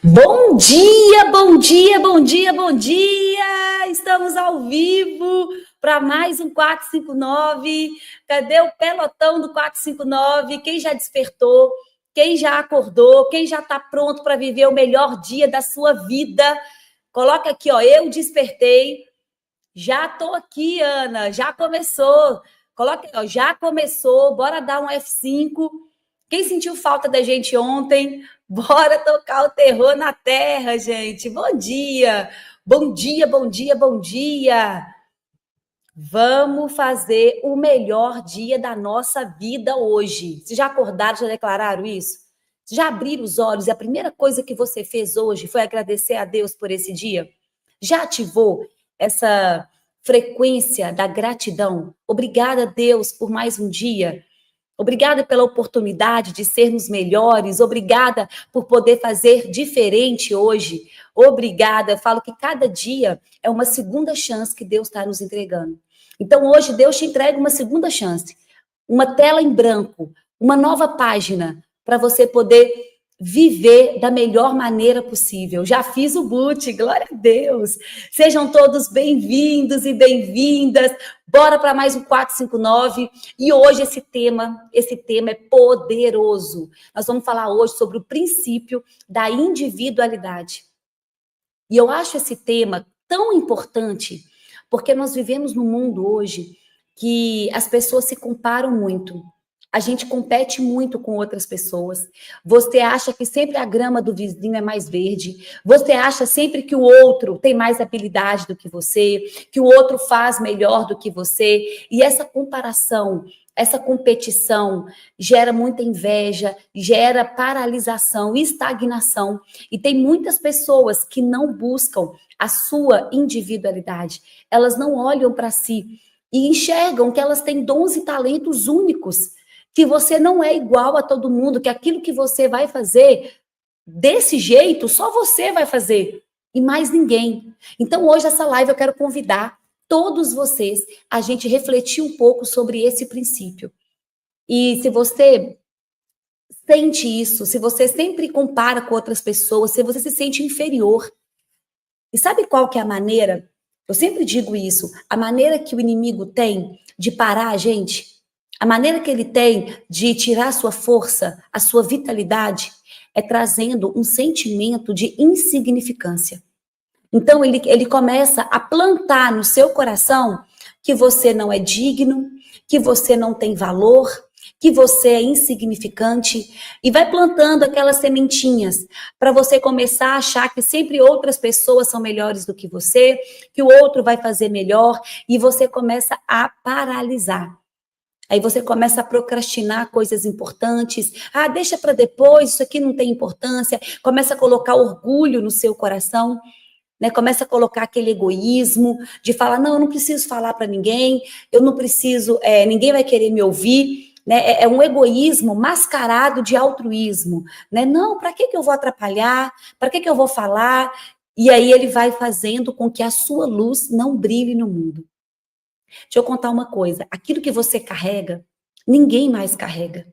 Bom dia, bom dia, bom dia, bom dia! Estamos ao vivo para mais um 459. Cadê o pelotão do 459? Quem já despertou? Quem já acordou? Quem já está pronto para viver o melhor dia da sua vida? Coloca aqui, ó, eu despertei. Já estou aqui, Ana, já começou. Coloca aqui, ó, já começou. Bora dar um F5. Quem sentiu falta da gente ontem? Bora tocar o terror na terra, gente. Bom dia. Bom dia, bom dia, bom dia. Vamos fazer o melhor dia da nossa vida hoje. Vocês já acordaram, já declararam isso? Já abriram os olhos e a primeira coisa que você fez hoje foi agradecer a Deus por esse dia? Já ativou essa frequência da gratidão? Obrigada, Deus, por mais um dia. Obrigada pela oportunidade de sermos melhores. Obrigada por poder fazer diferente hoje. Obrigada. Eu falo que cada dia é uma segunda chance que Deus está nos entregando. Então, hoje, Deus te entrega uma segunda chance. Uma tela em branco, uma nova página para você poder viver da melhor maneira possível. Já fiz o boot, glória a Deus. Sejam todos bem-vindos e bem-vindas. Bora para mais um 459. E hoje esse tema é poderoso. Nós vamos falar hoje sobre o princípio da individualidade. E eu acho esse tema tão importante, porque nós vivemos num mundo hoje que as pessoas se comparam muito. A gente compete muito com outras pessoas. Você acha que sempre a grama do vizinho é mais verde. Você acha sempre que o outro tem mais habilidade do que você, que o outro faz melhor do que você. E essa comparação, essa competição gera muita inveja, gera paralisação, estagnação. E tem muitas pessoas que não buscam a sua individualidade. Elas não olham para si e enxergam que elas têm dons e talentos únicos, que você não é igual a todo mundo, que aquilo que você vai fazer desse jeito, só você vai fazer e mais ninguém. Então, hoje, essa live, eu quero convidar todos vocês a gente refletir um pouco sobre esse princípio. E se você sente isso, se você sempre compara com outras pessoas, se você se sente inferior, e sabe qual que é a maneira? Eu sempre digo isso, a maneira que o inimigo tem de parar a gente, a maneira que ele tem de tirar a sua força, a sua vitalidade, é trazendo um sentimento de insignificância. Então, ele começa a plantar no seu coração que você não é digno, que você não tem valor, que você é insignificante, e vai plantando aquelas sementinhas para você começar a achar que sempre outras pessoas são melhores do que você, que o outro vai fazer melhor, e você começa a paralisar. Aí você começa a procrastinar coisas importantes. Ah, deixa para depois, isso aqui não tem importância. Começa a colocar orgulho no seu coração, né? Começa a colocar aquele egoísmo de falar, não, eu não preciso falar para ninguém, eu não preciso, ninguém vai querer me ouvir. Né? É um egoísmo mascarado de altruísmo. Né? Não, para que eu vou atrapalhar? Para que eu vou falar? E aí ele vai fazendo com que a sua luz não brilhe no mundo. Deixa eu contar uma coisa, aquilo que você carrega, ninguém mais carrega.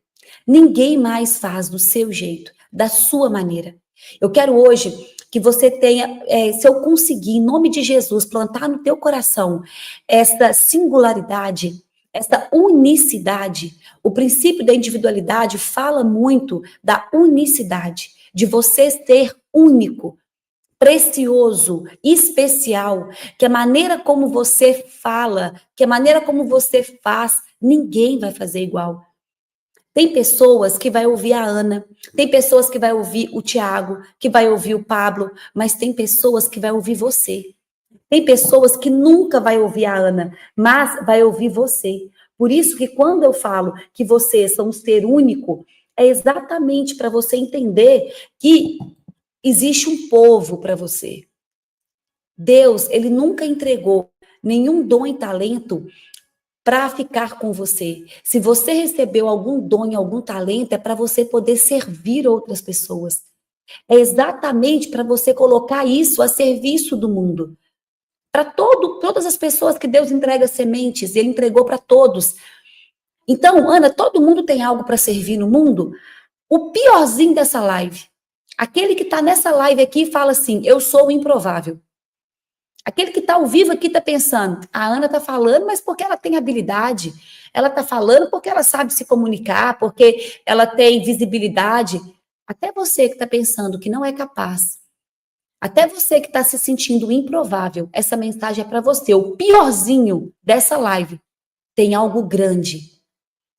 Ninguém mais faz do seu jeito, da sua maneira. Eu quero hoje que você tenha, se eu conseguir, em nome de Jesus, plantar no teu coração esta singularidade, esta unicidade. O princípio da individualidade fala muito da unicidade, de você ser único, precioso, especial, que a maneira como você fala, que a maneira como você faz, ninguém vai fazer igual. Tem pessoas que vai ouvir a Ana, tem pessoas que vai ouvir o Tiago, que vai ouvir o Pablo, mas tem pessoas que vai ouvir você. Tem pessoas que nunca vai ouvir a Ana, mas vai ouvir você. Por isso que quando eu falo que vocês são um ser único, é exatamente para você entender que existe um povo para você. Deus, ele nunca entregou nenhum dom e talento para ficar com você. Se você recebeu algum dom e algum talento, é para você poder servir outras pessoas. É exatamente para você colocar isso a serviço do mundo. Para todas as pessoas que Deus entrega sementes, ele entregou para todos. Então, Ana, todo mundo tem algo para servir no mundo? O piorzinho dessa live Aquele que está nessa live aqui fala assim, eu sou o improvável. Aquele que está ao vivo aqui está pensando, a Ana está falando, mas porque ela tem habilidade. Ela está falando porque ela sabe se comunicar, porque ela tem visibilidade. Até você que está pensando que não é capaz, até você que está se sentindo improvável, essa mensagem é para você. O piorzinho dessa live tem algo grande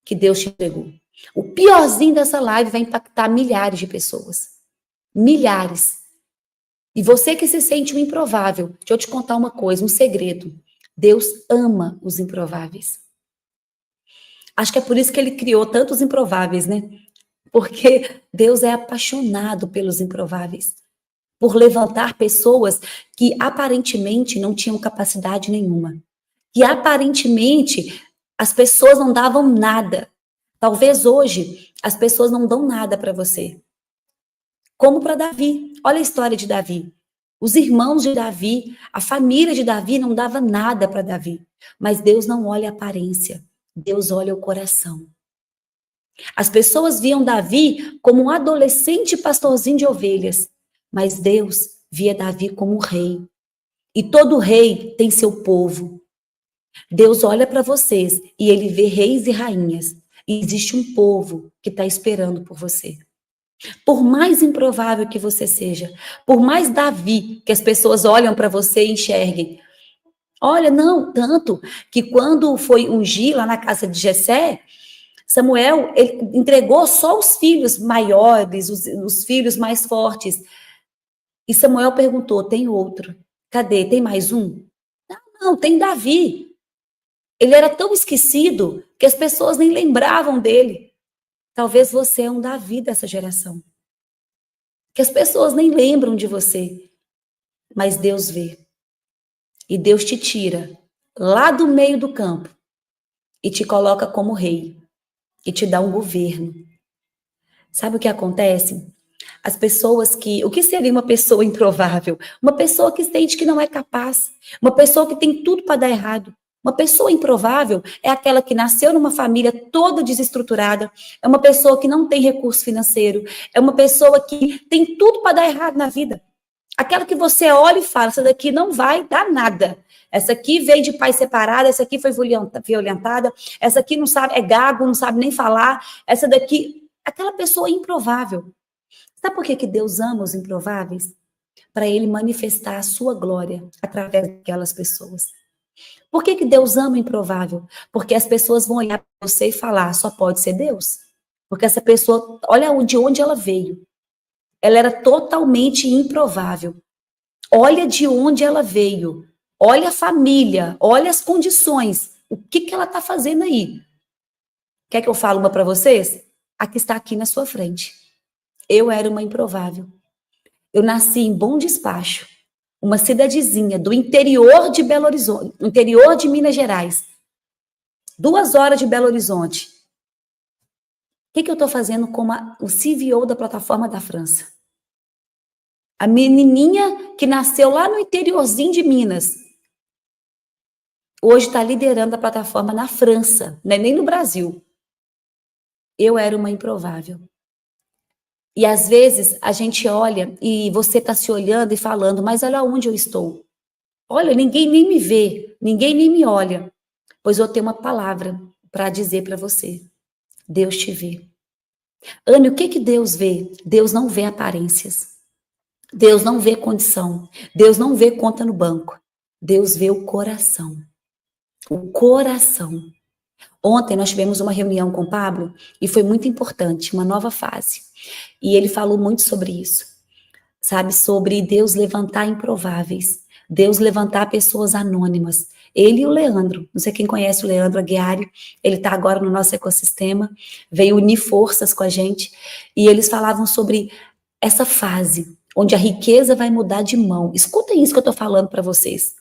que Deus te entregou. O piorzinho dessa live vai impactar milhares de pessoas. Milhares. E você que se sente um improvável, deixa eu te contar uma coisa, um segredo. Deus ama os improváveis. Acho que é por isso que ele criou tantos improváveis, né? Porque Deus é apaixonado pelos improváveis. Por levantar pessoas que aparentemente não tinham capacidade nenhuma. Que aparentemente as pessoas não davam nada. Talvez hoje as pessoas não dão nada para você. Como para Davi. Olha a história de Davi. Os irmãos de Davi, a família de Davi não dava nada para Davi. Mas Deus não olha a aparência. Deus olha o coração. As pessoas viam Davi como um adolescente pastorzinho de ovelhas. Mas Deus via Davi como um rei. E todo rei tem seu povo. Deus olha para vocês e ele vê reis e rainhas. E existe um povo que está esperando por você. Por mais improvável que você seja, por mais Davi que as pessoas olham para você e enxerguem. Olha, não, tanto que quando foi ungir lá na casa de Jessé, Samuel ele entregou só os filhos maiores, os filhos mais fortes. E Samuel perguntou, tem outro? Cadê? Tem mais um? Não, tem Davi. Ele era tão esquecido que as pessoas nem lembravam dele. Talvez você é um Davi dessa geração. Que as pessoas nem lembram de você. Mas Deus vê. E Deus te tira lá do meio do campo e te coloca como rei. E te dá um governo. Sabe o que acontece? As pessoas que... O que seria uma pessoa improvável? Uma pessoa que sente que não é capaz. Uma pessoa que tem tudo para dar errado. Uma pessoa improvável é aquela que nasceu numa família toda desestruturada, é uma pessoa que não tem recurso financeiro, é uma pessoa que tem tudo para dar errado na vida. Aquela que você olha e fala, essa daqui não vai dar nada. Essa aqui veio de pai separado, essa aqui foi violentada, essa aqui não sabe, é gago, não sabe nem falar, essa daqui, aquela pessoa improvável. Sabe por que Deus ama os improváveis? Para ele manifestar a sua glória através daquelas pessoas. Por que Deus ama o improvável? Porque as pessoas vão olhar para você e falar, só pode ser Deus. Porque essa pessoa, olha de onde ela veio. Ela era totalmente improvável. Olha de onde ela veio. Olha a família, olha as condições. O que ela está fazendo aí? Quer que eu fale uma para vocês? A que está aqui na sua frente. Eu era uma improvável. Eu nasci em Bom Despacho. Uma cidadezinha do interior de Belo Horizonte, interior de Minas Gerais. 2 horas de Belo Horizonte. O que eu estou fazendo como o CVO da plataforma da França? A menininha que nasceu lá no interiorzinho de Minas, hoje está liderando a plataforma na França, não é nem no Brasil. Eu era uma improvável. E às vezes a gente olha e você está se olhando e falando, mas olha onde eu estou. Olha, ninguém nem me vê, ninguém nem me olha. Pois eu tenho uma palavra para dizer para você. Deus te vê. Anne, o que Deus vê? Deus não vê aparências. Deus não vê condição. Deus não vê conta no banco. Deus vê o coração. O coração. Ontem nós tivemos uma reunião com o Pablo e foi muito importante, uma nova fase. E ele falou muito sobre isso, sabe? Sobre Deus levantar improváveis, Deus levantar pessoas anônimas. Ele e o Leandro, não sei quem conhece o Leandro Aguiari, ele está agora no nosso ecossistema, veio unir forças com a gente, e eles falavam sobre essa fase, onde a riqueza vai mudar de mão. Escutem isso que eu estou falando para vocês.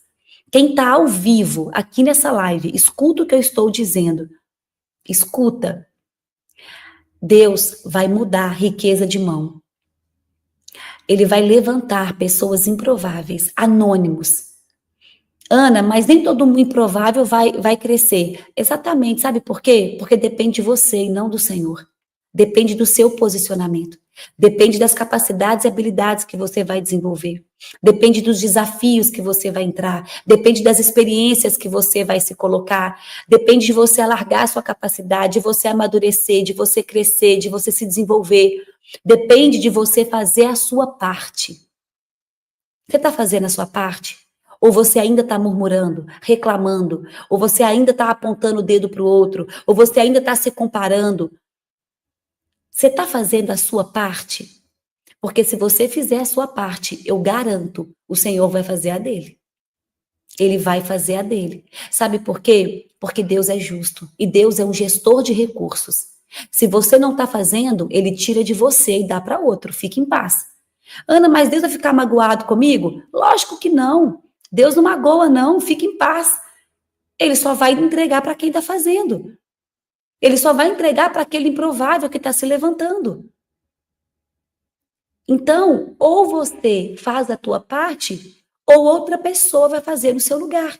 Quem está ao vivo aqui nessa live, escuta o que eu estou dizendo. Escuta. Deus vai mudar a riqueza de mão. Ele vai levantar pessoas improváveis, anônimos. Ana, mas nem todo mundo improvável vai crescer. Exatamente, sabe por quê? Porque depende de você e não do Senhor. Depende do seu posicionamento. Depende das capacidades e habilidades que você vai desenvolver. Depende dos desafios que você vai entrar. Depende das experiências que você vai se colocar. Depende de você alargar a sua capacidade, de você amadurecer, de você crescer, de você se desenvolver. Depende de você fazer a sua parte. Você está fazendo a sua parte? Ou você ainda está murmurando, reclamando? Ou você ainda está apontando o dedo para o outro? Ou você ainda está se comparando? Você está fazendo a sua parte? Porque se você fizer a sua parte, eu garanto, o Senhor vai fazer a dele. Ele vai fazer a dele. Sabe por quê? Porque Deus é justo. E Deus é um gestor de recursos. Se você não está fazendo, ele tira de você e dá para outro. Fique em paz. Ana, mas Deus vai ficar magoado comigo? Lógico que não. Deus não magoa, não. Fique em paz. Ele só vai entregar para quem está fazendo. Ele só vai entregar para aquele improvável que está se levantando. Então, ou você faz a tua parte, ou outra pessoa vai fazer no seu lugar.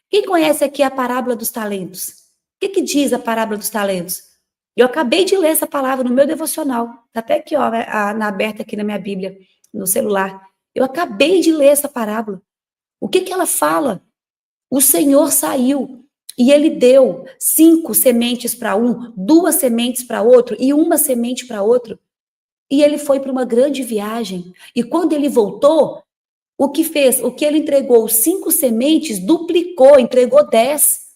Quem conhece aqui a parábola dos talentos? O que diz a parábola dos talentos? Eu acabei de ler essa palavra no meu devocional. Está até aqui, ó, na aberta aqui na minha Bíblia, no celular. Eu acabei de ler essa parábola. O que ela fala? O Senhor saiu e ele deu 5 sementes para um, 2 sementes para outro e 1 semente para outro. E ele foi para uma grande viagem. E quando ele voltou, o que fez? O que ele entregou 5 sementes, duplicou, entregou 10.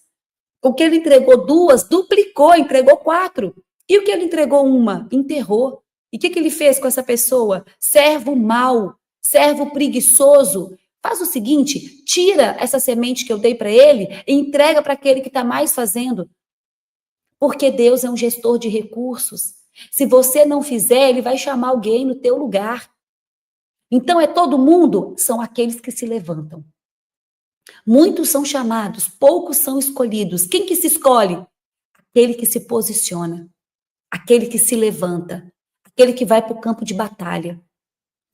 O que ele entregou 2, duplicou, entregou 4. E o que ele entregou 1? Enterrou. E o que ele fez com essa pessoa? Servo mau, servo preguiçoso. Faz o seguinte, tira essa semente que eu dei para ele e entrega para aquele que está mais fazendo. Porque Deus é um gestor de recursos. Se você não fizer, ele vai chamar alguém no teu lugar. Então é todo mundo? São aqueles que se levantam. Muitos são chamados, poucos são escolhidos. Quem que se escolhe? Aquele que se posiciona, aquele que se levanta, aquele que vai para o campo de batalha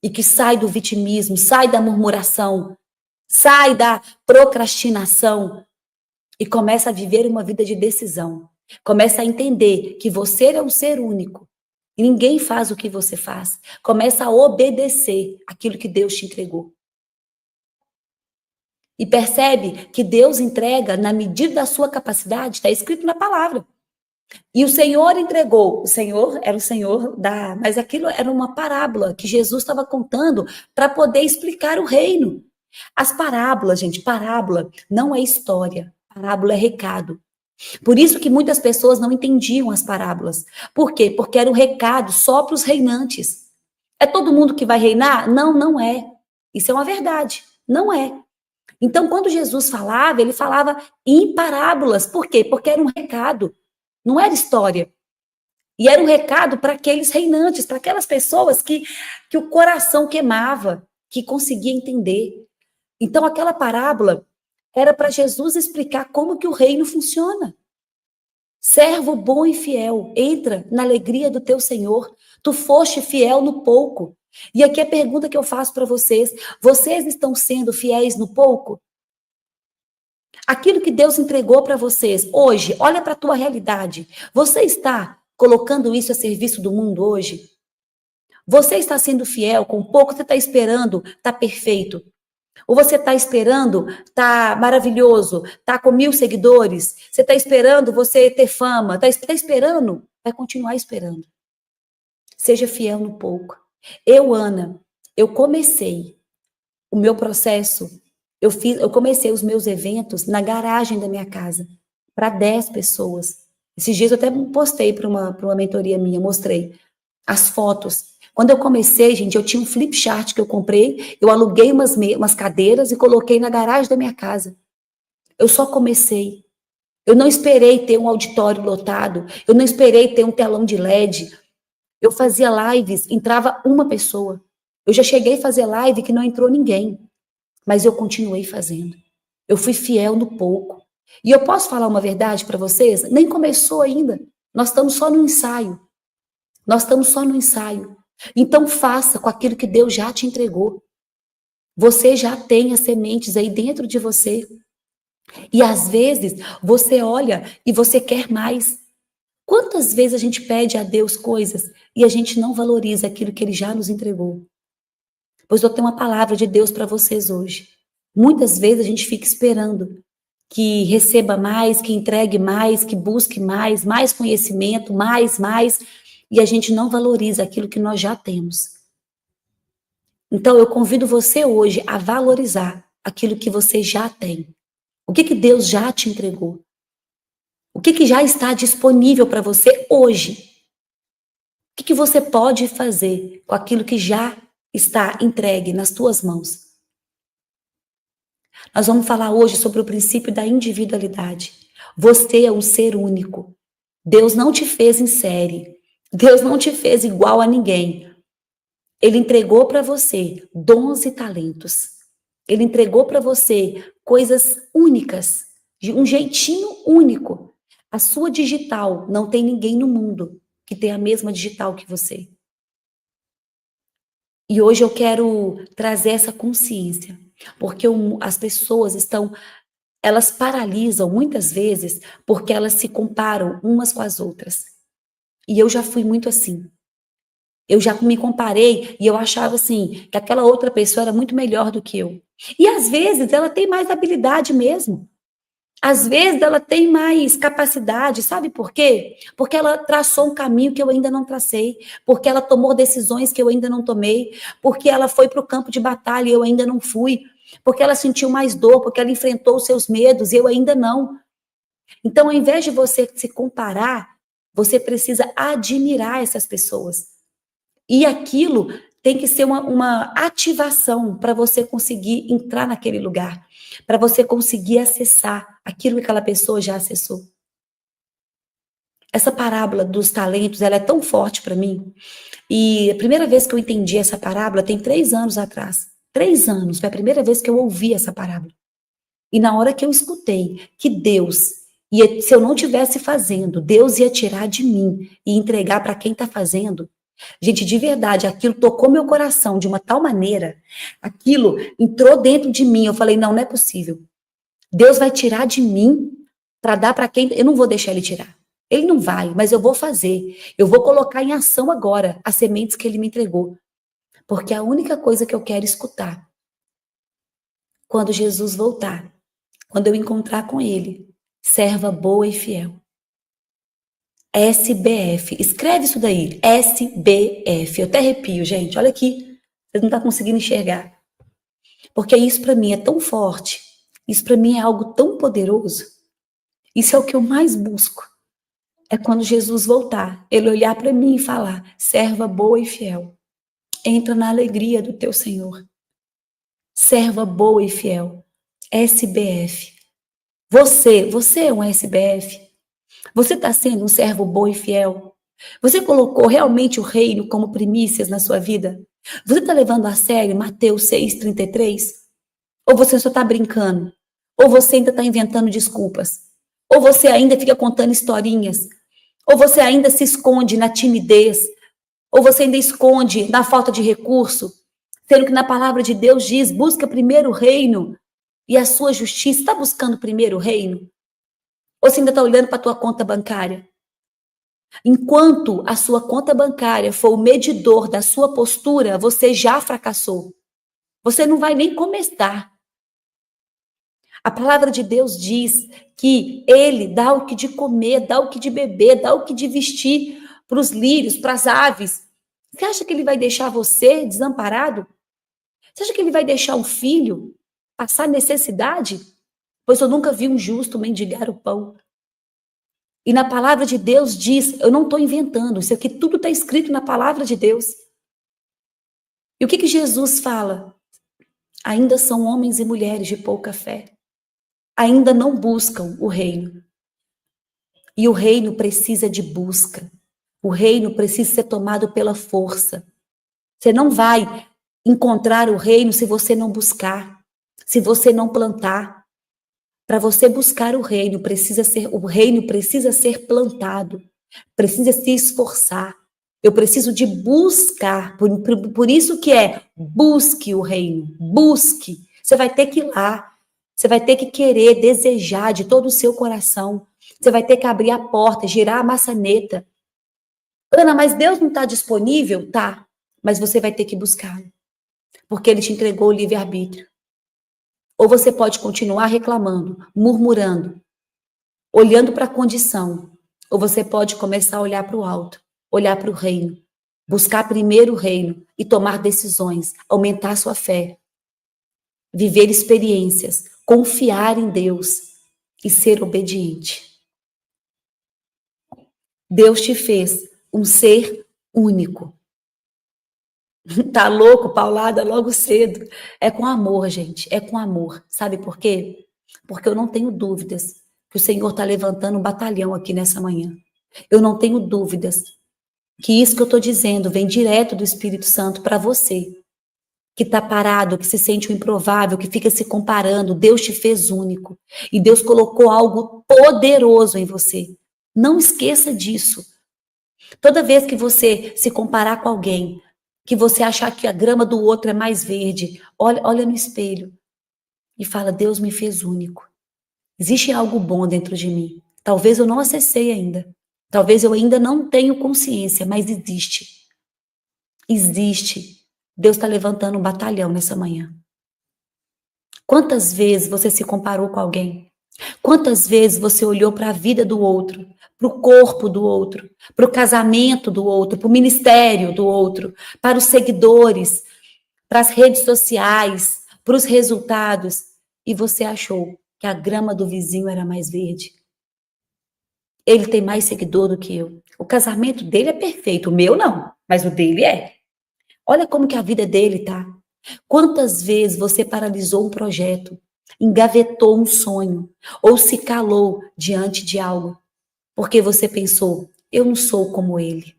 e que sai do vitimismo, sai da murmuração, sai da procrastinação e começa a viver uma vida de decisão. Começa a entender que você é um ser único. E ninguém faz o que você faz. Começa a obedecer aquilo que Deus te entregou. E percebe que Deus entrega na medida da sua capacidade, está escrito na palavra. E o Senhor entregou, o Senhor era o Senhor mas aquilo era uma parábola que Jesus estava contando para poder explicar o reino. As parábolas, gente, parábola não é história, parábola é recado. Por isso que muitas pessoas não entendiam as parábolas. Por quê? Porque era um recado só para os reinantes. É todo mundo que vai reinar? Não, não é. Isso é uma verdade. Não é. Então, quando Jesus falava, ele falava em parábolas. Por quê? Porque era um recado. Não era história. E era um recado para aqueles reinantes, para aquelas pessoas que o coração queimava, que conseguia entender. Então, aquela parábola era para Jesus explicar como que o reino funciona. Servo bom e fiel, entra na alegria do teu Senhor. Tu foste fiel no pouco. E aqui a pergunta que eu faço para vocês: vocês estão sendo fiéis no pouco? Aquilo que Deus entregou para vocês hoje, olha para a tua realidade. Você está colocando isso a serviço do mundo hoje? Você está sendo fiel com pouco? Você está esperando estar perfeito? Ou você está esperando estar maravilhoso, estar com 1000 seguidores? Você está esperando você ter fama? Está esperando? Vai continuar esperando. Seja fiel no pouco. Eu, Ana, eu comecei o meu processo, eu comecei os meus eventos na garagem da minha casa, para 10 pessoas. Esses dias eu até postei para uma mentoria minha, mostrei as fotos. Quando eu comecei, gente, eu tinha um flip chart que eu comprei, eu aluguei umas cadeiras e coloquei na garagem da minha casa. Eu só comecei. Eu não esperei ter um auditório lotado, eu não esperei ter um telão de LED. Eu fazia lives, entrava uma pessoa. Eu já cheguei a fazer live que não entrou ninguém, mas eu continuei fazendo. Eu fui fiel no pouco. E eu posso falar uma verdade para vocês? Nem começou ainda. Nós estamos só no ensaio. Nós estamos só no ensaio. Então faça com aquilo que Deus já te entregou. Você já tem as sementes aí dentro de você. E às vezes você olha e você quer mais. Quantas vezes a gente pede a Deus coisas e a gente não valoriza aquilo que Ele já nos entregou? Pois eu tenho uma palavra de Deus para vocês hoje. Muitas vezes a gente fica esperando que receba mais, que entregue mais, que busque mais, mais conhecimento, mais, e a gente não valoriza aquilo que nós já temos. Então eu convido você hoje a valorizar aquilo que você já tem. O que Deus já te entregou? O que já está disponível para você hoje? O que você pode fazer com aquilo que já está entregue nas tuas mãos? Nós vamos falar hoje sobre o princípio da individualidade. Você é um ser único. Deus não te fez em série. Deus não te fez igual a ninguém. Ele entregou para você dons e talentos. Ele entregou para você coisas únicas, de um jeitinho único. A sua digital, não tem ninguém no mundo que tenha a mesma digital que você. E hoje eu quero trazer essa consciência, porque as pessoas elas paralisam muitas vezes porque elas se comparam umas com as outras. E eu já fui muito assim. Eu já me comparei e eu achava assim, que aquela outra pessoa era muito melhor do que eu. E às vezes ela tem mais habilidade mesmo. Às vezes ela tem mais capacidade, sabe por quê? Porque ela traçou um caminho que eu ainda não tracei, porque ela tomou decisões que eu ainda não tomei, porque ela foi para o campo de batalha e eu ainda não fui, porque ela sentiu mais dor, porque ela enfrentou os seus medos e eu ainda não. Então, ao invés de você se comparar, você precisa admirar essas pessoas. E aquilo tem que ser uma ativação para você conseguir entrar naquele lugar, para você conseguir acessar aquilo que aquela pessoa já acessou. Essa parábola dos talentos, ela é tão forte para mim. E a primeira vez que eu entendi essa parábola tem 3 anos atrás. 3 anos, foi a primeira vez que eu ouvi essa parábola. E na hora que eu escutei que Deus, se eu não estivesse fazendo, Deus ia tirar de mim e entregar para quem está fazendo. Gente, de verdade, aquilo tocou meu coração de uma tal maneira, aquilo entrou dentro de mim, eu falei, não é possível. Deus vai tirar de mim para dar para quem, eu não vou deixar Ele tirar. Ele não vai, mas eu vou fazer. Eu vou colocar em ação agora as sementes que Ele me entregou. Porque a única coisa que eu quero escutar, quando Jesus voltar, quando eu encontrar com Ele, serva boa e fiel. SBF. Escreve isso daí. SBF. Eu até arrepio, gente. Olha aqui. Você não está conseguindo enxergar. Porque isso para mim é tão forte. Isso para mim é algo tão poderoso. Isso é o que eu mais busco. É quando Jesus voltar, Ele olhar para mim e falar, serva boa e fiel. Entra na alegria do teu Senhor. Serva boa e fiel. SBF. Você é um SBF. Você está sendo um servo bom e fiel? Você colocou realmente o reino como primícias na sua vida? Você está levando a sério Mateus 6,33? Ou você só está brincando? Ou você ainda está inventando desculpas? Ou você ainda fica contando historinhas? Ou você ainda se esconde na timidez? Ou você ainda esconde na falta de recurso? Sendo que na palavra de Deus diz, busca primeiro o reino e a sua justiça. Está buscando primeiro o reino? Ou você ainda está olhando para a tua conta bancária? Enquanto a sua conta bancária for o medidor da sua postura, você já fracassou. Você não vai nem começar. A palavra de Deus diz que Ele dá o que de comer, dá o que de beber, dá o que de vestir para os lírios, para as aves. Você acha que Ele vai deixar você desamparado? Você acha que Ele vai deixar um filho passar necessidade? Pois eu nunca vi um justo mendigar o pão. E na palavra de Deus diz, eu não estou inventando, isso aqui tudo está escrito na palavra de Deus. E o que Jesus fala? Ainda são homens e mulheres de pouca fé. Ainda não buscam o reino. E o reino precisa de busca. O reino precisa ser tomado pela força. Você não vai encontrar o reino se você não buscar, se você não plantar. Para você buscar o reino precisa ser plantado, precisa se esforçar. Eu preciso de buscar, por isso que busque o reino, busque. Você vai ter que ir lá, você vai ter que querer, desejar de todo o seu coração. Você vai ter que abrir a porta, girar a maçaneta. Ana, mas Deus não está disponível? Tá, mas você vai ter que buscá-lo, porque ele te entregou o livre-arbítrio. Ou você pode continuar reclamando, murmurando, olhando para a condição, ou você pode começar a olhar para o alto, olhar para o reino, buscar primeiro o reino e tomar decisões, aumentar sua fé, viver experiências, confiar em Deus e ser obediente. Deus te fez um ser único. Tá louco, paulada logo cedo. É com amor, gente, é com amor. Sabe por quê? Porque eu não tenho dúvidas que o Senhor está levantando um batalhão aqui nessa manhã. Eu não tenho dúvidas que isso que eu estou dizendo vem direto do Espírito Santo para você, que está parado, que se sente o improvável, que fica se comparando. Deus te fez único e Deus colocou algo poderoso em você. Não esqueça disso. Toda vez que você se comparar com alguém, que você achar que a grama do outro é mais verde, olha no espelho e fala: Deus me fez único. Existe algo bom dentro de mim. Talvez eu não acessei ainda. Talvez eu ainda não tenho consciência, mas existe. Existe. Deus está levantando um batalhão nessa manhã. Quantas vezes você se comparou com alguém? Quantas vezes você olhou para a vida do outro, para o corpo do outro, para o casamento do outro, para o ministério do outro, para os seguidores, para as redes sociais, para os resultados, e você achou que a grama do vizinho era mais verde? Ele tem mais seguidor do que eu. O casamento dele é perfeito, o meu não, mas o dele é. Olha como que a vida dele tá. Quantas vezes você paralisou um projeto, engavetou um sonho, ou se calou diante de algo, porque você pensou: eu não sou como ele,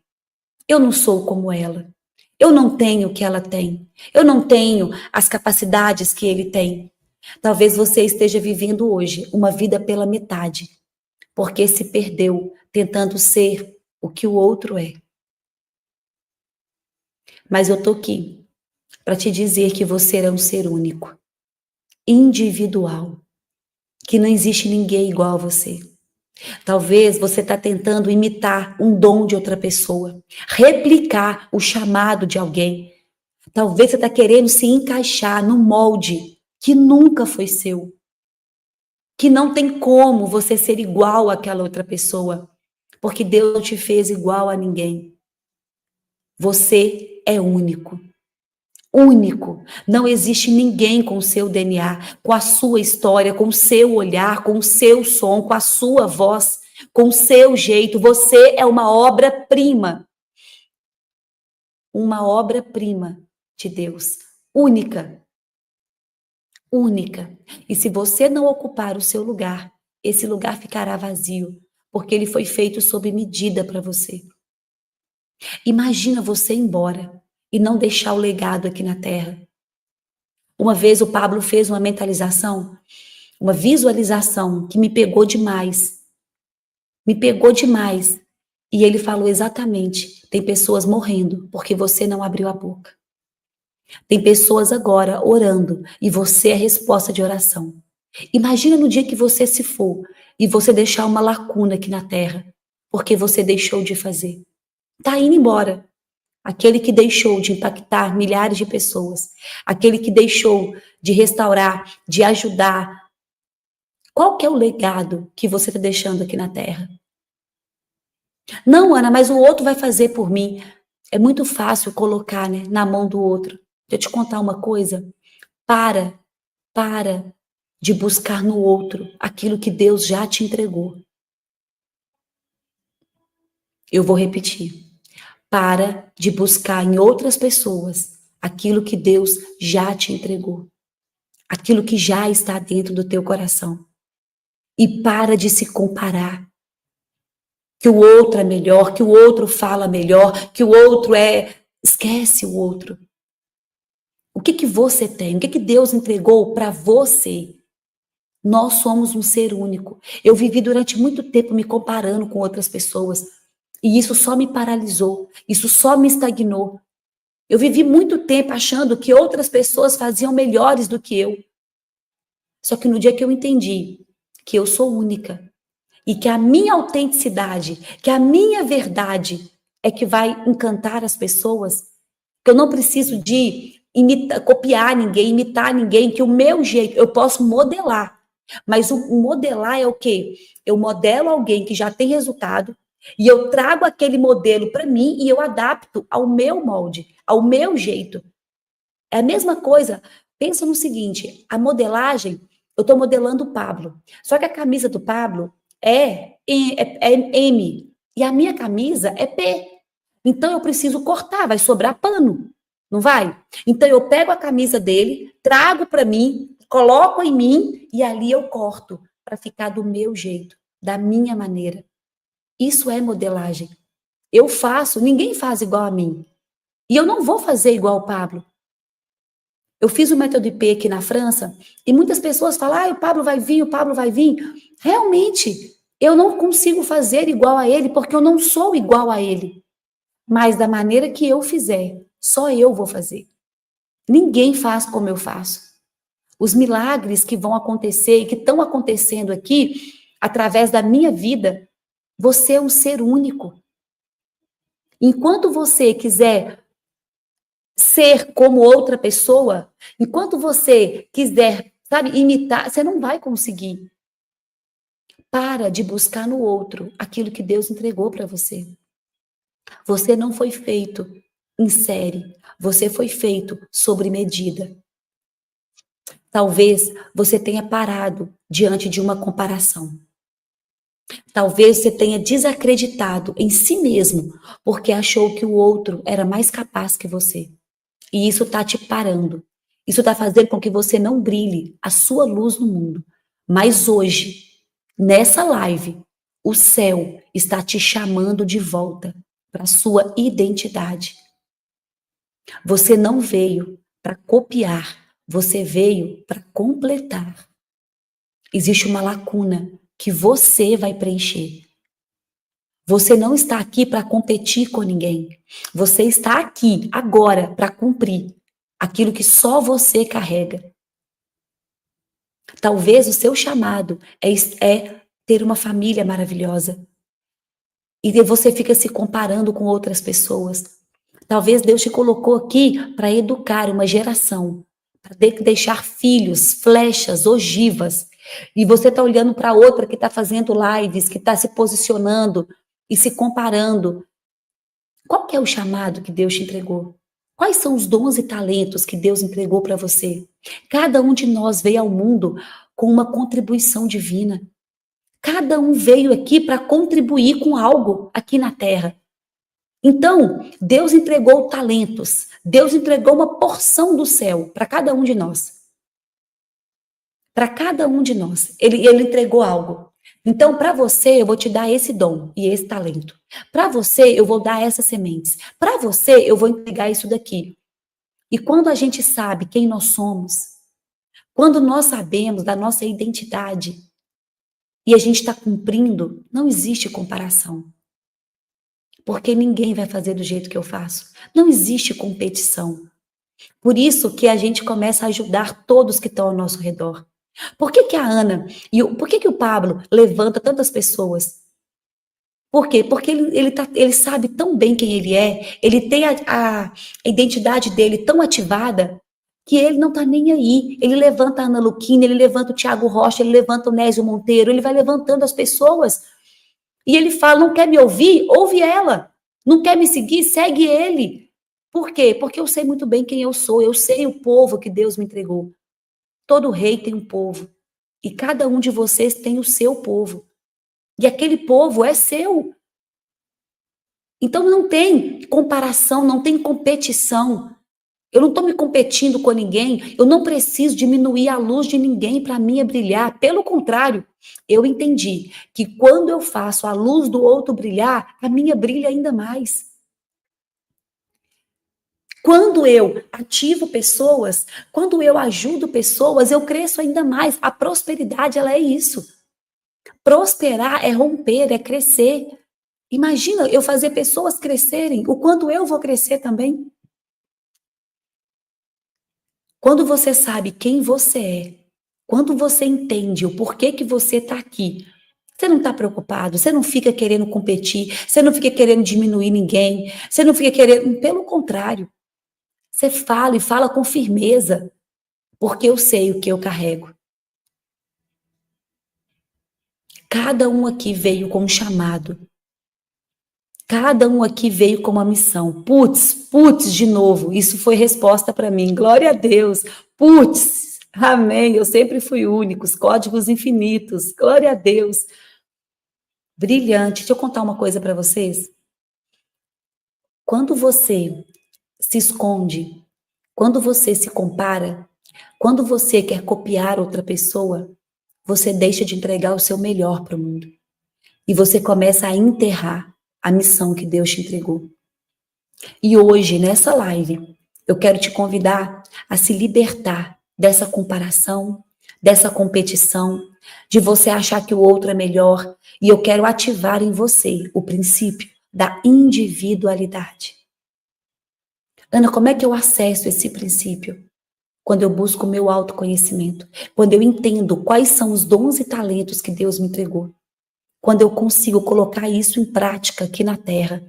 eu não sou como ela, eu não tenho o que ela tem, eu não tenho as capacidades que ele tem. Talvez você esteja vivendo hoje uma vida pela metade, porque se perdeu tentando ser o que o outro é. Mas eu tô aqui para te dizer que você é um ser único, individual, que não existe ninguém igual a você. Talvez você está tentando imitar um dom de outra pessoa, replicar o chamado de alguém. Talvez você está querendo se encaixar no molde que nunca foi seu, que não tem como você ser igual àquela outra pessoa, porque Deus não te fez igual a ninguém. Você é único. Único. Não existe ninguém com o seu DNA, com a sua história, com o seu olhar, com o seu som, com a sua voz, com o seu jeito. Você é uma obra-prima. Uma obra-prima de Deus. Única. Única. E se você não ocupar o seu lugar, esse lugar ficará vazio, porque ele foi feito sob medida para você. Imagina você ir embora e não deixar o legado aqui na Terra. Uma vez o Pablo fez uma mentalização, uma visualização que me pegou demais. Me pegou demais. E ele falou exatamente: tem pessoas morrendo porque você não abriu a boca. Tem pessoas agora orando e você é a resposta de oração. Imagina no dia que você se for e você deixar uma lacuna aqui na Terra, porque você deixou de fazer. Tá indo embora. Aquele que deixou de impactar milhares de pessoas, aquele que deixou de restaurar, de ajudar. Qual que é o legado que você está deixando aqui na Terra? Não, Ana, mas o outro vai fazer por mim. É muito fácil colocar, né, na mão do outro. Deixa eu te contar uma coisa. Para de buscar no outro aquilo que Deus já te entregou. Eu vou repetir. Para de buscar em outras pessoas aquilo que Deus já te entregou. Aquilo que já está dentro do teu coração. E para de se comparar. Que o outro é melhor, que o outro fala melhor, que o outro é... Esquece o outro. O que você tem? O que Deus entregou para você? Nós somos um ser único. Eu vivi durante muito tempo me comparando com outras pessoas. E isso só me paralisou. Isso só me estagnou. Eu vivi muito tempo achando que outras pessoas faziam melhores do que eu. Só que no dia que eu entendi que eu sou única e que a minha autenticidade, que a minha verdade é que vai encantar as pessoas, que eu não preciso de copiar ninguém, imitar ninguém, que o meu jeito, eu posso modelar. Mas o modelar é o quê? Eu modelo alguém que já tem resultado e eu trago aquele modelo para mim e eu adapto ao meu molde, ao meu jeito. É a mesma coisa. Pensa no seguinte, a modelagem, eu estou modelando o Pablo. Só que a camisa do Pablo é M e a minha camisa é P. Então eu preciso cortar, vai sobrar pano, não vai? Então eu pego a camisa dele, trago para mim, coloco em mim e ali eu corto para ficar do meu jeito, da minha maneira. Isso é modelagem. Eu faço, ninguém faz igual a mim. E eu não vou fazer igual o Pablo. Eu fiz o método IP aqui na França e muitas pessoas falam, o Pablo vai vir, o Pablo vai vir. Realmente, eu não consigo fazer igual a ele porque eu não sou igual a ele. Mas da maneira que eu fizer, só eu vou fazer. Ninguém faz como eu faço. Os milagres que vão acontecer e que estão acontecendo aqui, através da minha vida, você é um ser único. Enquanto você quiser ser como outra pessoa, enquanto você quiser, sabe, imitar, você não vai conseguir. Para de buscar no outro aquilo que Deus entregou para você. Você não foi feito em série, você foi feito sobre medida. Talvez você tenha parado diante de uma comparação. Talvez você tenha desacreditado em si mesmo, porque achou que o outro era mais capaz que você. E isso está te parando. Isso está fazendo com que você não brilhe a sua luz no mundo. Mas hoje, nessa live, o céu está te chamando de volta para a sua identidade. Você não veio para copiar, você veio para completar. Existe uma lacuna que você vai preencher. Você não está aqui para competir com ninguém. Você está aqui agora para cumprir aquilo que só você carrega. Talvez o seu chamado é ter uma família maravilhosa. E você fica se comparando com outras pessoas. Talvez Deus te colocou aqui para educar uma geração, para deixar filhos, flechas, ogivas. E você está olhando para outra que está fazendo lives, que está se posicionando e se comparando. Qual que é o chamado que Deus te entregou? Quais são os dons e talentos que Deus entregou para você? Cada um de nós veio ao mundo com uma contribuição divina. Cada um veio aqui para contribuir com algo aqui na Terra. Então, Deus entregou talentos. Deus entregou uma porção do céu para cada um de nós. Para cada um de nós. Ele entregou algo. Então, para você, eu vou te dar esse dom e esse talento. Para você, eu vou dar essas sementes. Para você, eu vou entregar isso daqui. E quando a gente sabe quem nós somos, quando nós sabemos da nossa identidade e a gente está cumprindo, não existe comparação. Porque ninguém vai fazer do jeito que eu faço. Não existe competição. Por isso que a gente começa a ajudar todos que estão ao nosso redor. Por que a Ana, por que o Pablo levanta tantas pessoas? Por quê? Porque ele sabe tão bem quem ele é, ele tem a identidade dele tão ativada, que ele não está nem aí. Ele levanta a Ana Luquina, ele levanta o Tiago Rocha, ele levanta o Nésio Monteiro, ele vai levantando as pessoas. E ele fala, não quer me ouvir? Ouve ela. Não quer me seguir? Segue ele. Por quê? Porque eu sei muito bem quem eu sou, eu sei o povo que Deus me entregou. Todo rei tem um povo. E cada um de vocês tem o seu povo. E aquele povo é seu. Então não tem comparação, não tem competição. Eu não estou me competindo com ninguém, eu não preciso diminuir a luz de ninguém para a minha brilhar. Pelo contrário, eu entendi que quando eu faço a luz do outro brilhar, a minha brilha ainda mais. Quando eu ativo pessoas, quando eu ajudo pessoas, eu cresço ainda mais. A prosperidade, ela é isso. Prosperar é romper, é crescer. Imagina eu fazer pessoas crescerem, o quanto eu vou crescer também. Quando você sabe quem você é, quando você entende o porquê que você está aqui, Você não está preocupado, você não fica querendo competir, você não fica querendo diminuir ninguém, você não fica querendo... Pelo contrário, você fala e fala com firmeza, porque eu sei o que eu carrego. Cada um aqui veio com um chamado. Cada um aqui veio com uma missão. Putz, de novo. Isso foi resposta para mim. Glória a Deus. Putz, amém. Eu sempre fui único. Os códigos infinitos. Glória a Deus. Brilhante. Deixa eu contar uma coisa para vocês. Quando você se esconde, quando você se compara, quando você quer copiar outra pessoa, você deixa de entregar o seu melhor para o mundo. E você começa a enterrar a missão que Deus te entregou. E hoje, nessa live, eu quero te convidar a se libertar dessa comparação, dessa competição, de você achar que o outro é melhor. E eu quero ativar em você o princípio da individualidade. Ana, como é que eu acesso esse princípio? Quando eu busco o meu autoconhecimento, quando eu entendo quais são os dons e talentos que Deus me entregou, quando eu consigo colocar isso em prática aqui na Terra.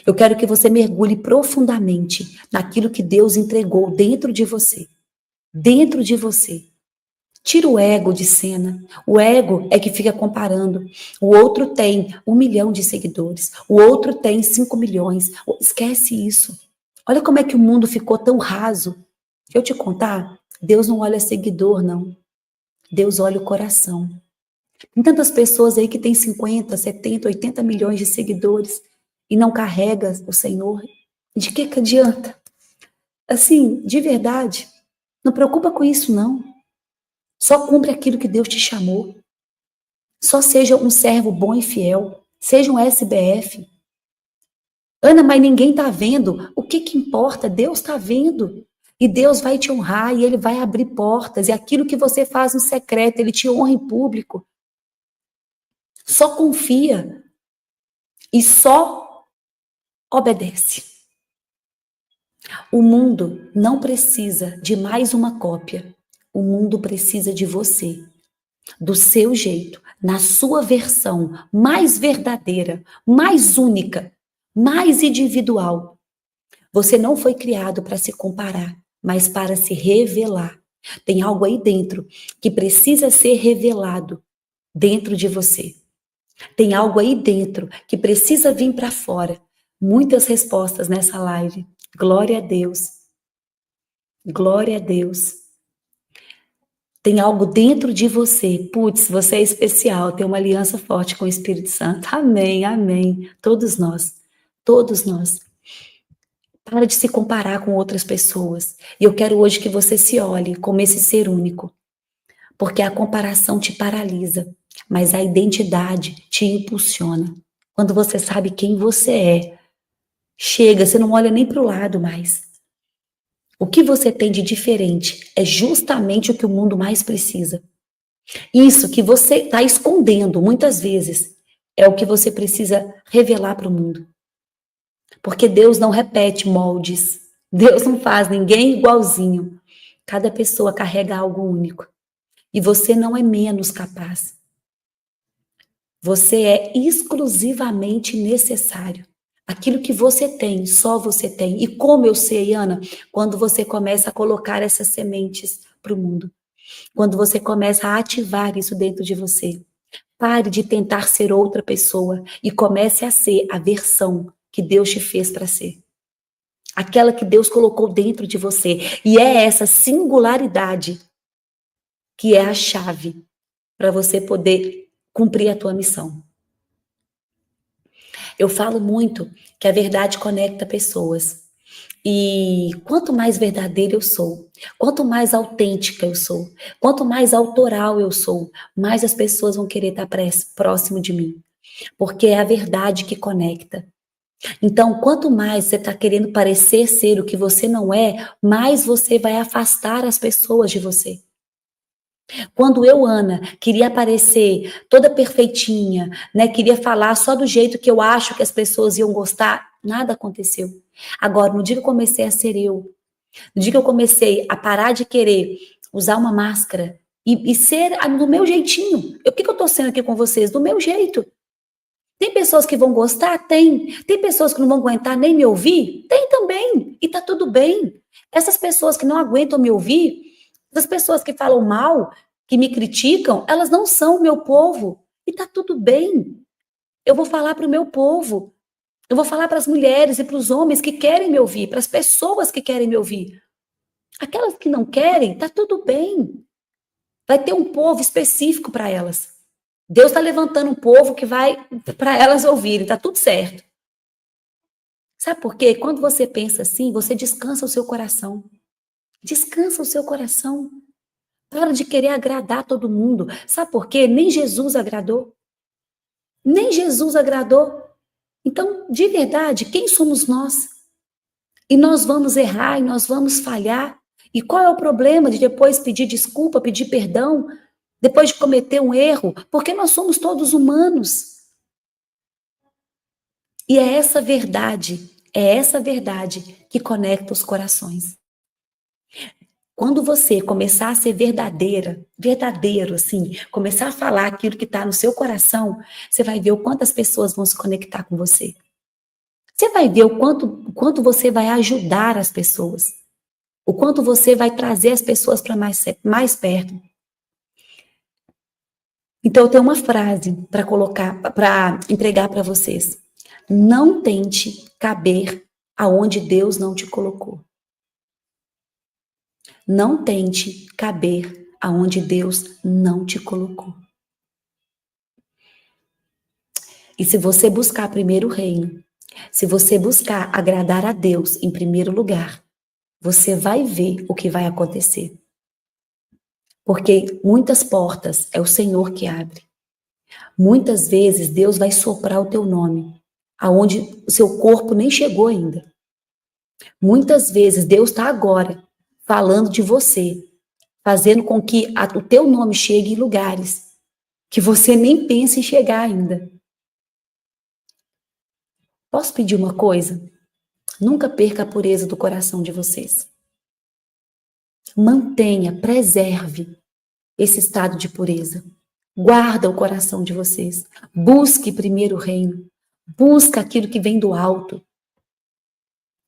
Eu quero que você mergulhe profundamente naquilo que Deus entregou dentro de você. Dentro de você. Tira o ego de cena. O ego é que fica comparando. O outro tem 1 milhão de seguidores. O outro tem 5 milhões. Esquece isso. Olha como é que o mundo ficou tão raso. Deixa eu te contar, Deus não olha seguidor, não. Deus olha o coração. Tem tantas pessoas aí que têm 50, 70, 80 milhões de seguidores e não carrega o Senhor. De que adianta? Assim, de verdade, não preocupa com isso, não. Só cumpre aquilo que Deus te chamou. Só seja um servo bom e fiel. Seja um SBF. Ana, mas ninguém está vendo. O que importa? Deus está vendo. E Deus vai te honrar e Ele vai abrir portas. E aquilo que você faz no secreto, Ele te honra em público. Só confia e só obedece. O mundo não precisa de mais uma cópia. O mundo precisa de você, do seu jeito, na sua versão mais verdadeira, mais única, mais individual. Você não foi criado para se comparar, mas para se revelar. Tem algo aí dentro que precisa ser revelado dentro de você. Tem algo aí dentro que precisa vir para fora. Muitas respostas nessa live. Glória a Deus. Glória a Deus. Tem algo dentro de você. Putz, você é especial. Tem uma aliança forte com o Espírito Santo. Amém, amém. Todos nós. Todos nós. Para de se comparar com outras pessoas. E eu quero hoje que você se olhe como esse ser único. Porque a comparação te paralisa. Mas a identidade te impulsiona. Quando você sabe quem você é, chega, você não olha nem para o lado mais. O que você tem de diferente é justamente o que o mundo mais precisa. Isso que você está escondendo muitas vezes é o que você precisa revelar para o mundo. Porque Deus não repete moldes. Deus não faz ninguém igualzinho. Cada pessoa carrega algo único. E você não é menos capaz. Você é exclusivamente necessário. Aquilo que você tem, só você tem. E como eu sei, Ana, quando você começa a colocar essas sementes para o mundo. Quando você começa a ativar isso dentro de você. Pare de tentar ser outra pessoa e comece a ser a versão que Deus te fez para ser. Aquela que Deus colocou dentro de você. E é essa singularidade que é a chave para você poder cumprir a tua missão. Eu falo muito que a verdade conecta pessoas. E quanto mais verdadeira eu sou, quanto mais autêntica eu sou, quanto mais autoral eu sou, mais as pessoas vão querer estar próximo de mim. Porque é a verdade que conecta. Então, quanto mais você está querendo parecer ser o que você não é, mais você vai afastar as pessoas de você. Quando eu, Ana, queria aparecer toda perfeitinha, né, queria falar só do jeito que eu acho que as pessoas iam gostar, nada aconteceu. Agora, no dia que eu comecei a ser eu, no dia que eu comecei a parar de querer usar uma máscara e ser do meu jeitinho. O que eu estou sendo aqui com vocês? Do meu jeito. Tem pessoas que vão gostar? Tem. Tem pessoas que não vão aguentar nem me ouvir? Tem também. E tá tudo bem. Essas pessoas que não aguentam me ouvir, essas pessoas que falam mal, que me criticam, elas não são o meu povo. E tá tudo bem. Eu vou falar para o meu povo. Eu vou falar para as mulheres e para os homens que querem me ouvir, para as pessoas que querem me ouvir. Aquelas que não querem, tá tudo bem. Vai ter um povo específico para elas. Deus está levantando um povo que vai para elas ouvirem, tá tudo certo. Sabe por quê? Quando você pensa assim, você descansa o seu coração. Descansa o seu coração. Para de querer agradar todo mundo. Sabe por quê? Nem Jesus agradou. Nem Jesus agradou. Então, de verdade, quem somos nós? E nós vamos errar, e nós vamos falhar. E qual é o problema de depois pedir desculpa, pedir perdão, depois de cometer um erro? Porque nós somos todos humanos. E é essa verdade que conecta os corações. Quando você começar a ser verdadeiro, assim, começar a falar aquilo que está no seu coração, você vai ver o quanto as pessoas vão se conectar com você. Você vai ver o quanto você vai ajudar as pessoas. O quanto você vai trazer as pessoas para mais perto. Então, eu tenho uma frase para colocar, para entregar para vocês. Não tente caber aonde Deus não te colocou. Não tente caber aonde Deus não te colocou. E se você buscar primeiro o reino, se você buscar agradar a Deus em primeiro lugar, você vai ver o que vai acontecer. Porque muitas portas é o Senhor que abre. Muitas vezes Deus vai soprar o teu nome, aonde o seu corpo nem chegou ainda. Muitas vezes Deus está agora falando de você, fazendo com que o teu nome chegue em lugares que você nem pensa em chegar ainda. Posso pedir uma coisa? Nunca perca a pureza do coração de vocês. Mantenha, preserve esse estado de pureza. Guarda o coração de vocês. Busque primeiro o reino. Busca aquilo que vem do alto.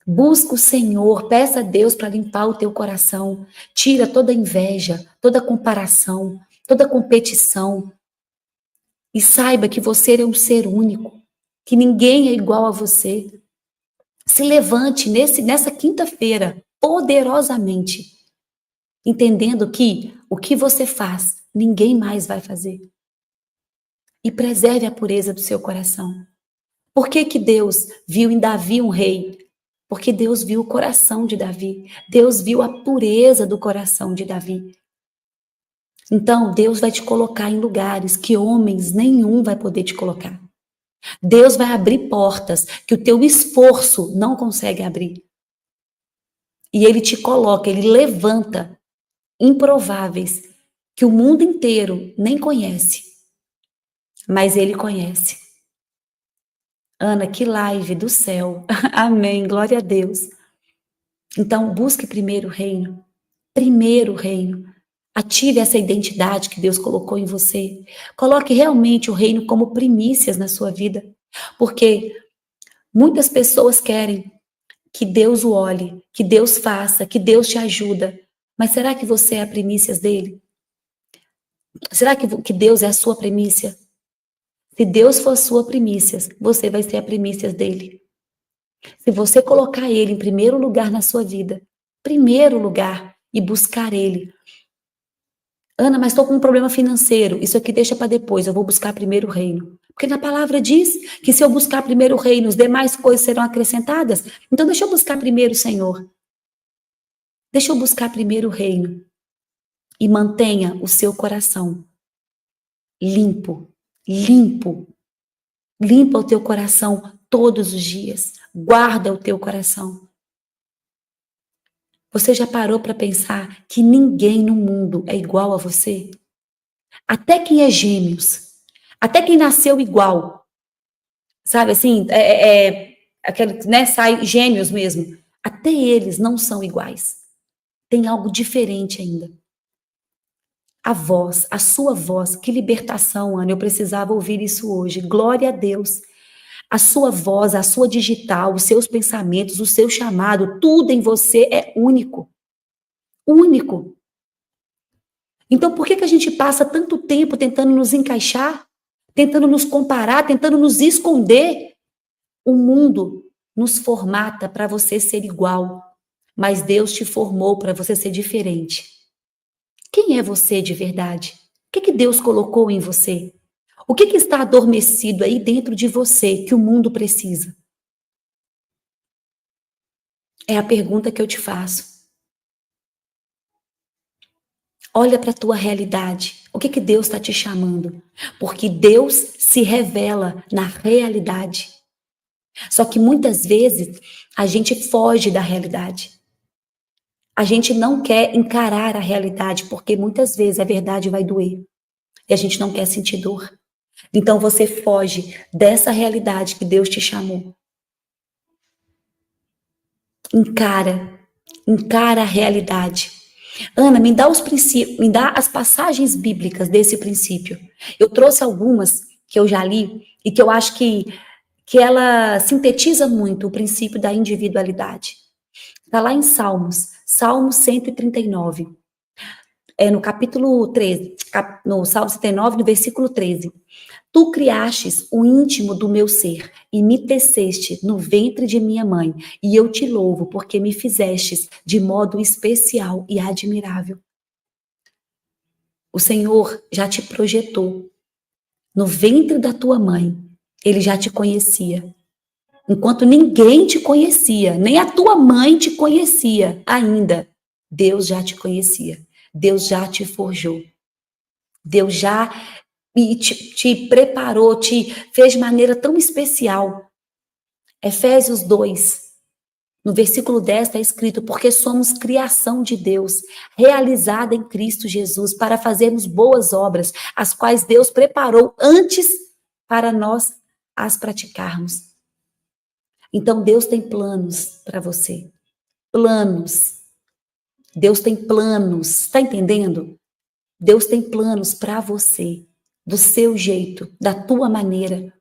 Busca o Senhor, peça a Deus para limpar o teu coração. Tira toda inveja, toda comparação, toda competição. E saiba que você é um ser único, que ninguém é igual a você. Se levante nessa quinta-feira, poderosamente, entendendo que o que você faz, ninguém mais vai fazer. E preserve a pureza do seu coração. Por que Deus viu em Davi um rei? Porque Deus viu o coração de Davi. Deus viu a pureza do coração de Davi. Então, Deus vai te colocar em lugares que homens nenhum vai poder te colocar. Deus vai abrir portas que o teu esforço não consegue abrir. E Ele te coloca, Ele levanta improváveis que o mundo inteiro nem conhece. Mas Ele conhece. Ana, que live do céu. Amém, glória a Deus. Então, busque primeiro o reino. Primeiro o reino. Ative essa identidade que Deus colocou em você. Coloque realmente o reino como primícias na sua vida. Porque muitas pessoas querem que Deus o olhe, que Deus faça, que Deus te ajuda. Mas será que você é a primícias dele? Será que Deus é a sua primícia? Se Deus for a sua primícia, você vai ser a primícia dele. Se você colocar ele em primeiro lugar na sua vida, primeiro lugar, e buscar ele. Ana, mas estou com um problema financeiro, isso aqui deixa para depois, eu vou buscar primeiro o reino. Porque na palavra diz que se eu buscar primeiro o reino, as demais coisas serão acrescentadas. Então deixa eu buscar primeiro o Senhor. Deixa eu buscar primeiro o reino. E mantenha o seu coração limpo. Limpo. Limpa o teu coração todos os dias. Guarda o teu coração. Você já parou para pensar que ninguém no mundo é igual a você? Até quem é gêmeos. Até quem nasceu igual. Sabe assim, aquele, né, sai gêmeos mesmo. Até eles não são iguais. Tem algo diferente ainda. a sua voz, que libertação, Ana, eu precisava ouvir isso hoje. Glória a Deus. A sua voz, a sua digital, os seus pensamentos, o seu chamado, tudo em você é único. Único. Então, por que a gente passa tanto tempo tentando nos encaixar, tentando nos comparar, tentando nos esconder? O mundo nos formata para você ser igual, mas Deus te formou para você ser diferente. Quem é você de verdade? O que Deus colocou em você? O que está adormecido aí dentro de você que o mundo precisa? É a pergunta que eu te faço. Olha para a tua realidade. O que Deus está te chamando? Porque Deus se revela na realidade. Só que muitas vezes a gente foge da realidade. A gente não quer encarar a realidade, porque muitas vezes a verdade vai doer. E a gente não quer sentir dor. Então você foge dessa realidade que Deus te chamou. Encara a realidade. Ana, me dá os princípios, me dá as passagens bíblicas desse princípio. Eu trouxe algumas que eu já li e que eu acho que ela sintetiza muito o princípio da individualidade. Está lá em Salmo 139. No capítulo 13, no Salmo 139, no versículo 13. Tu criastes o íntimo do meu ser e me teceste no ventre de minha mãe, e eu te louvo porque me fizestes de modo especial e admirável. O Senhor já te projetou no ventre da tua mãe, ele já te conhecia. Enquanto ninguém te conhecia, nem a tua mãe te conhecia ainda, Deus já te conhecia. Deus já te forjou. Deus já te preparou, te fez de maneira tão especial. Efésios 2, no versículo 10 está escrito, porque somos criação de Deus, realizada em Cristo Jesus, para fazermos boas obras, as quais Deus preparou antes para nós as praticarmos. Então Deus tem planos para você. Planos. Deus tem planos. Está entendendo? Deus tem planos para você, do seu jeito, da tua maneira.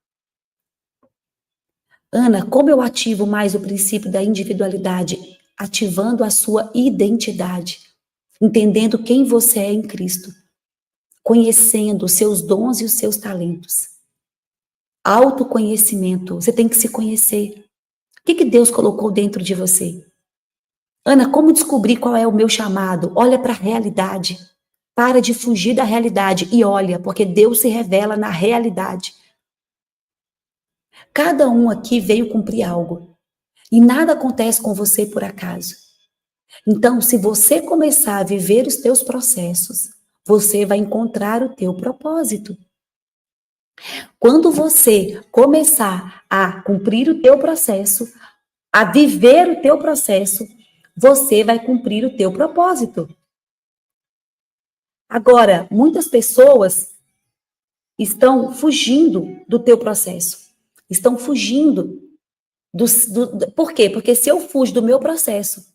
Ana, como eu ativo mais o princípio da individualidade? Ativando a sua identidade, entendendo quem você é em Cristo, conhecendo os seus dons e os seus talentos. Autoconhecimento, você tem que se conhecer. O que Deus colocou dentro de você? Ana, como descobrir qual é o meu chamado? Olha para a realidade. Para de fugir da realidade e olha, porque Deus se revela na realidade. Cada um aqui veio cumprir algo. E nada acontece com você por acaso. Então, se você começar a viver os teus processos, você vai encontrar o teu propósito. Quando você começar a cumprir o teu processo, a viver o teu processo, você vai cumprir o teu propósito. Agora, muitas pessoas estão fugindo do teu processo. Estão fugindo por quê? Porque se eu fujo do meu processo,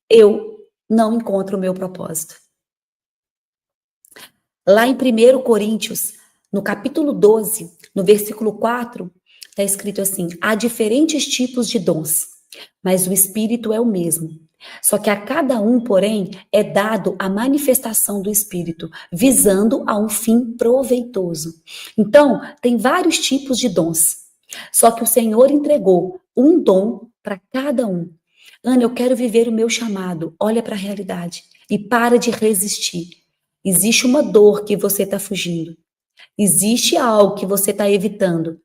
eu não encontro o meu propósito. Lá em 1 Coríntios, no capítulo 12, no versículo 4, está escrito assim: há diferentes tipos de dons, mas o Espírito é o mesmo. Só que a cada um, porém, é dado a manifestação do Espírito, visando a um fim proveitoso. Então, tem vários tipos de dons. Só que o Senhor entregou um dom para cada um. Ana, eu quero viver o meu chamado. Olha para a realidade e para de resistir. Existe uma dor que você está fugindo. Existe algo que você está evitando.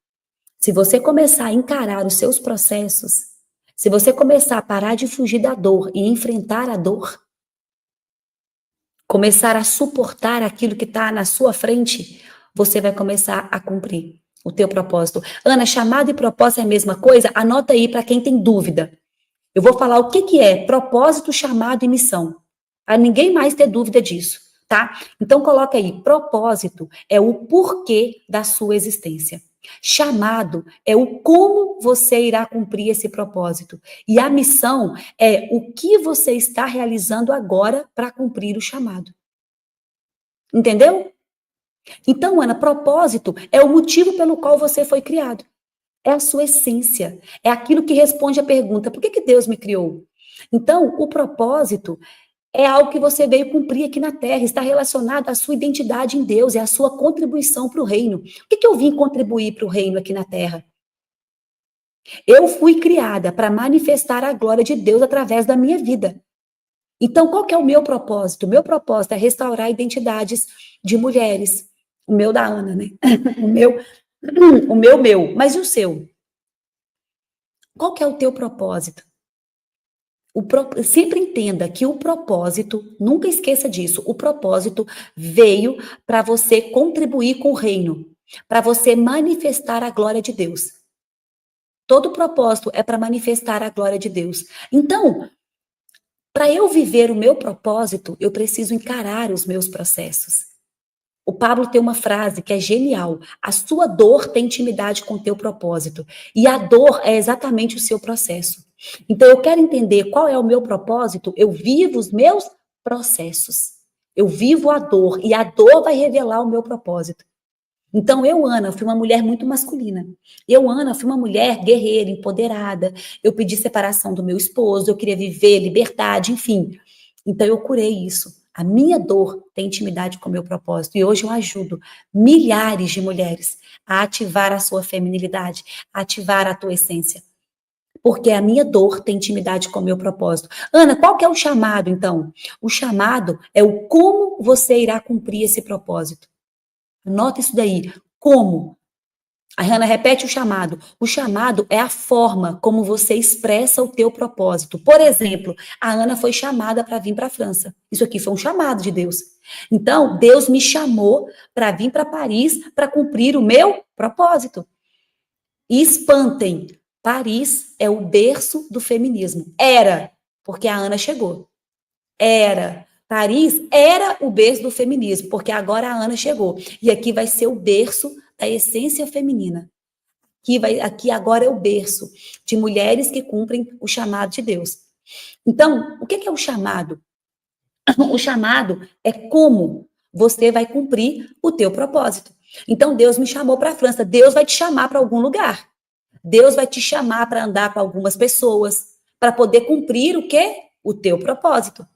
Se você começar a encarar os seus processos, se você começar a parar de fugir da dor e enfrentar a dor, começar a suportar aquilo que está na sua frente, você vai começar a cumprir o teu propósito. Ana, chamado e propósito é a mesma coisa? Anota aí para quem tem dúvida. Eu vou falar o que é propósito, chamado e missão. Para ninguém mais ter dúvida disso, tá? Então coloca aí, propósito é o porquê da sua existência. Chamado é o como você irá cumprir esse propósito. E a missão é o que você está realizando agora para cumprir o chamado. Entendeu? Então, Ana, propósito é o motivo pelo qual você foi criado. É a sua essência. É aquilo que responde a pergunta: por que que Deus me criou? Então, o propósito é algo que você veio cumprir aqui na Terra, está relacionado à sua identidade em Deus, é a sua contribuição para o reino. O que que eu vim contribuir para o reino aqui na Terra? Eu fui criada para manifestar a glória de Deus através da minha vida. Então, qual que é o meu propósito? O meu propósito é restaurar identidades de mulheres. O meu da Ana, né? O meu, meu. Mas e o seu? Qual que é o teu propósito? Sempre entenda que o propósito, nunca esqueça disso, o propósito veio para você contribuir com o reino, para você manifestar a glória de Deus. Todo propósito é para manifestar a glória de Deus. Então, para eu viver o meu propósito, eu preciso encarar os meus processos. O Pablo tem uma frase que é genial: a sua dor tem intimidade com o teu propósito. E a dor é exatamente o seu processo. Então, eu quero entender qual é o meu propósito, eu vivo os meus processos. Eu vivo a dor, e a dor vai revelar o meu propósito. Então, eu, Ana, fui uma mulher muito masculina. Eu, Ana, fui uma mulher guerreira, empoderada. Eu pedi separação do meu esposo, eu queria viver liberdade, enfim. Então, eu curei isso. A minha dor tem intimidade com o meu propósito. E hoje eu ajudo milhares de mulheres a ativar a sua feminilidade, a ativar a tua essência. Porque a minha dor tem intimidade com o meu propósito. Ana, qual que é o chamado, então? O chamado é o como você irá cumprir esse propósito. Anota isso daí. Como? A Hannah repete o chamado. O chamado é a forma como você expressa o teu propósito. Por exemplo, a Ana foi chamada para vir para a França. Isso aqui foi um chamado de Deus. Então, Deus me chamou para vir para Paris para cumprir o meu propósito. E espantem, Paris é o berço do feminismo. Era, porque a Ana chegou. Era. Paris era o berço do feminismo, porque agora a Ana chegou. E aqui vai ser o berço da essência feminina. Aqui agora é o berço de mulheres que cumprem o chamado de Deus. Então, o que é o chamado? O chamado é como você vai cumprir o teu propósito. Então, Deus me chamou para a França. Deus vai te chamar para algum lugar. Deus vai te chamar para andar com algumas pessoas, para poder cumprir o quê? O teu propósito.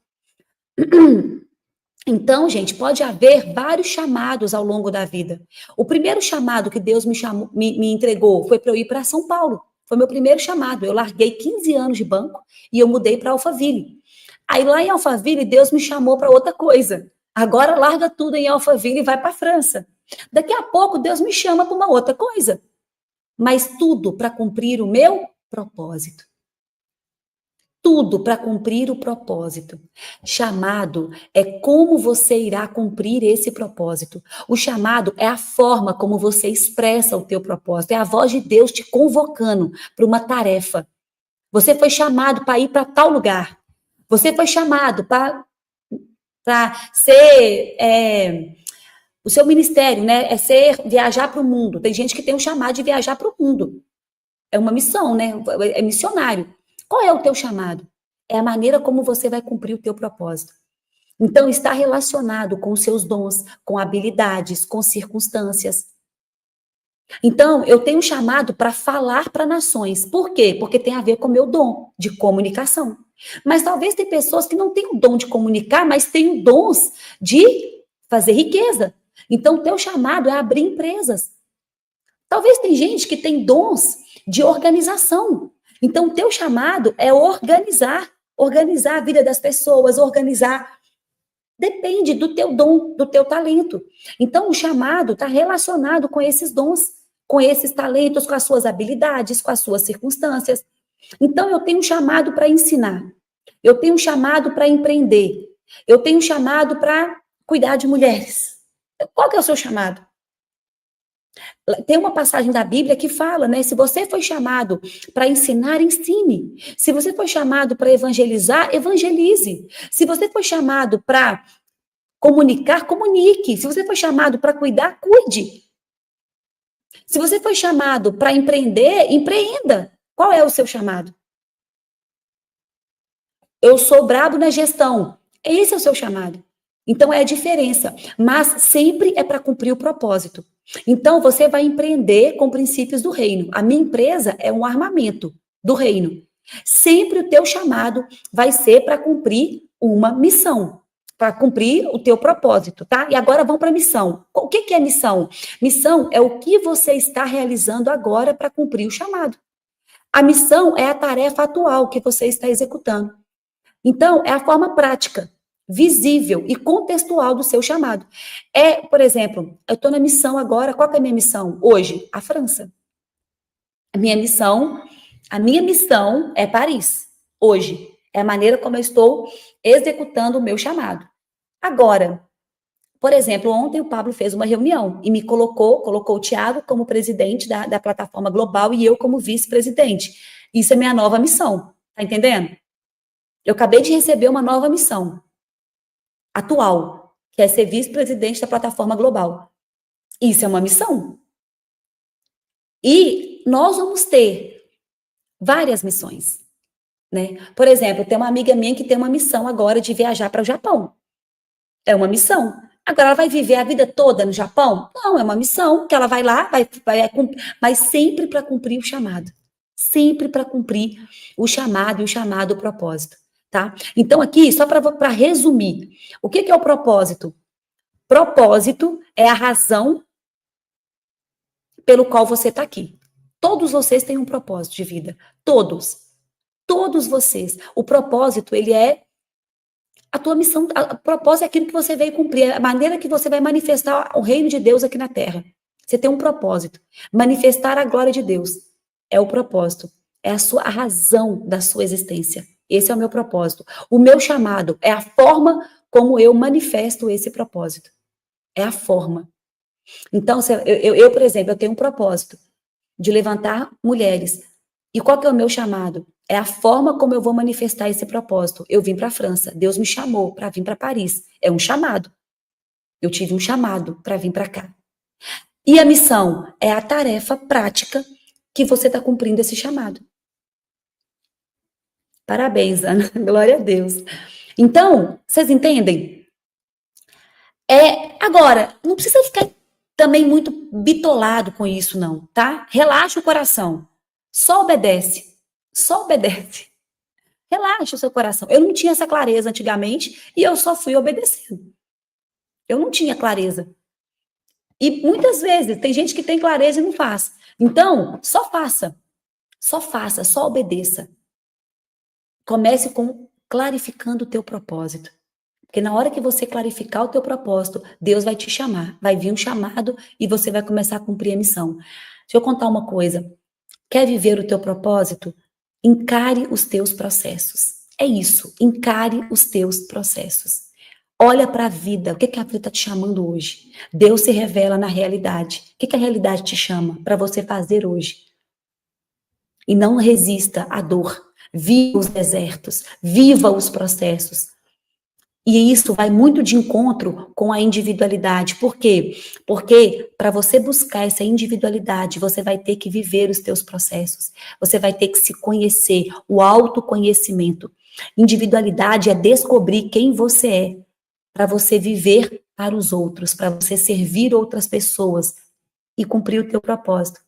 Então, gente, pode haver vários chamados ao longo da vida. O primeiro chamado que Deus me entregou foi para eu ir para São Paulo. Foi meu primeiro chamado. Eu larguei 15 anos de banco e eu mudei para Alphaville. Aí lá em Alphaville, Deus me chamou para outra coisa. Agora larga tudo em Alphaville e vai para a França. Daqui a pouco, Deus me chama para uma outra coisa. Mas tudo para cumprir o meu propósito. Tudo para cumprir o propósito. Chamado é como você irá cumprir esse propósito. O chamado é a forma como você expressa o teu propósito. É a voz de Deus te convocando para uma tarefa. Você foi chamado para ir para tal lugar. Você foi chamado para ser... o seu ministério, né? Viajar para o mundo. Tem gente que tem o chamado de viajar para o mundo. É uma missão, né? É missionário. Qual é o teu chamado? É a maneira como você vai cumprir o teu propósito. Então, está relacionado com os seus dons, com habilidades, com circunstâncias. Então, eu tenho um chamado para falar para nações. Por quê? Porque tem a ver com o meu dom de comunicação. Mas talvez tem pessoas que não têm o dom de comunicar, mas têm dons de fazer riqueza. Então, o teu chamado é abrir empresas. Talvez tem gente que tem dons de organização. Então, o teu chamado é organizar a vida das pessoas, organizar. Depende do teu dom, do teu talento. Então, o chamado está relacionado com esses dons, com esses talentos, com as suas habilidades, com as suas circunstâncias. Então, eu tenho um chamado para ensinar. Eu tenho um chamado para empreender. Eu tenho um chamado para cuidar de mulheres. Qual que é o seu chamado? Tem uma passagem da Bíblia que fala, né? Se você foi chamado para ensinar, ensine. Se você foi chamado para evangelizar, evangelize. Se você foi chamado para comunicar, comunique. Se você foi chamado para cuidar, cuide. Se você foi chamado para empreender, empreenda. Qual é o seu chamado? Eu sou brabo na gestão. Esse é o seu chamado. Então é a diferença, mas sempre é para cumprir o propósito. Então você vai empreender com princípios do reino. A minha empresa é um armamento do reino. Sempre o teu chamado vai ser para cumprir uma missão, para cumprir o teu propósito, tá? E agora vamos para a missão. O que é missão? Missão é o que você está realizando agora para cumprir o chamado. A missão é a tarefa atual que você está executando. Então, é a forma prática, visível e contextual do seu chamado. Por exemplo, eu estou na missão agora, qual que é a minha missão hoje? A França. A minha missão é Paris, hoje. É a maneira como eu estou executando o meu chamado. Agora, por exemplo, ontem o Pablo fez uma reunião e me colocou o Thiago como presidente da plataforma global e eu como vice-presidente. Isso é minha nova missão, tá entendendo? Eu acabei de receber uma nova missão atual, que é ser vice-presidente da plataforma global. Isso é uma missão. E nós vamos ter várias missões, né? Por exemplo, tem uma amiga minha que tem uma missão agora de viajar para o Japão. É uma missão. Agora ela vai viver a vida toda no Japão? Não, é uma missão que ela vai lá, mas sempre para cumprir o chamado. Sempre para cumprir o chamado e o chamado, o propósito, tá? Então aqui, só para resumir, o que é o propósito? Propósito é a razão pelo qual você está aqui. Todos vocês têm um propósito de vida. Todos. Todos vocês. O propósito, ele é a tua missão. O propósito é aquilo que você veio cumprir. A maneira que você vai manifestar o reino de Deus aqui na Terra. Você tem um propósito. Manifestar a glória de Deus. É o propósito. É a razão da sua existência. Esse é o meu propósito. O meu chamado é a forma como eu manifesto esse propósito. É a forma. Então, eu, por exemplo, eu tenho um propósito de levantar mulheres. E qual que é o meu chamado? É a forma como eu vou manifestar esse propósito. Eu vim para a França. Deus me chamou para vir para Paris. É um chamado. Eu tive um chamado para vir para cá. E a missão é a tarefa prática que você está cumprindo esse chamado. Parabéns, Ana. Glória a Deus. Então, vocês entendem? Agora, não precisa ficar também muito bitolado com isso, não, tá? Relaxa o coração. Só obedece. Só obedece. Relaxa o seu coração. Eu não tinha essa clareza antigamente e eu só fui obedecendo. Eu não tinha clareza. E muitas vezes tem gente que tem clareza e não faz. Então, só faça. Só faça, só obedeça. Comece com clarificando o teu propósito. Porque na hora que você clarificar o teu propósito, Deus vai te chamar. Vai vir um chamado e você vai começar a cumprir a missão. Deixa eu contar uma coisa. Quer viver o teu propósito? Encare os teus processos. É isso. Encare os teus processos. Olha para a vida. O que a vida está te chamando hoje? Deus se revela na realidade. O que a realidade te chama para você fazer hoje? E não resista à dor. Viva os desertos. Viva os processos. E isso vai muito de encontro com a individualidade. Por quê? Porque para você buscar essa individualidade, você vai ter que viver os teus processos. Você vai ter que se conhecer, o autoconhecimento. Individualidade é descobrir quem você é, para você viver para os outros, para você servir outras pessoas e cumprir o teu propósito.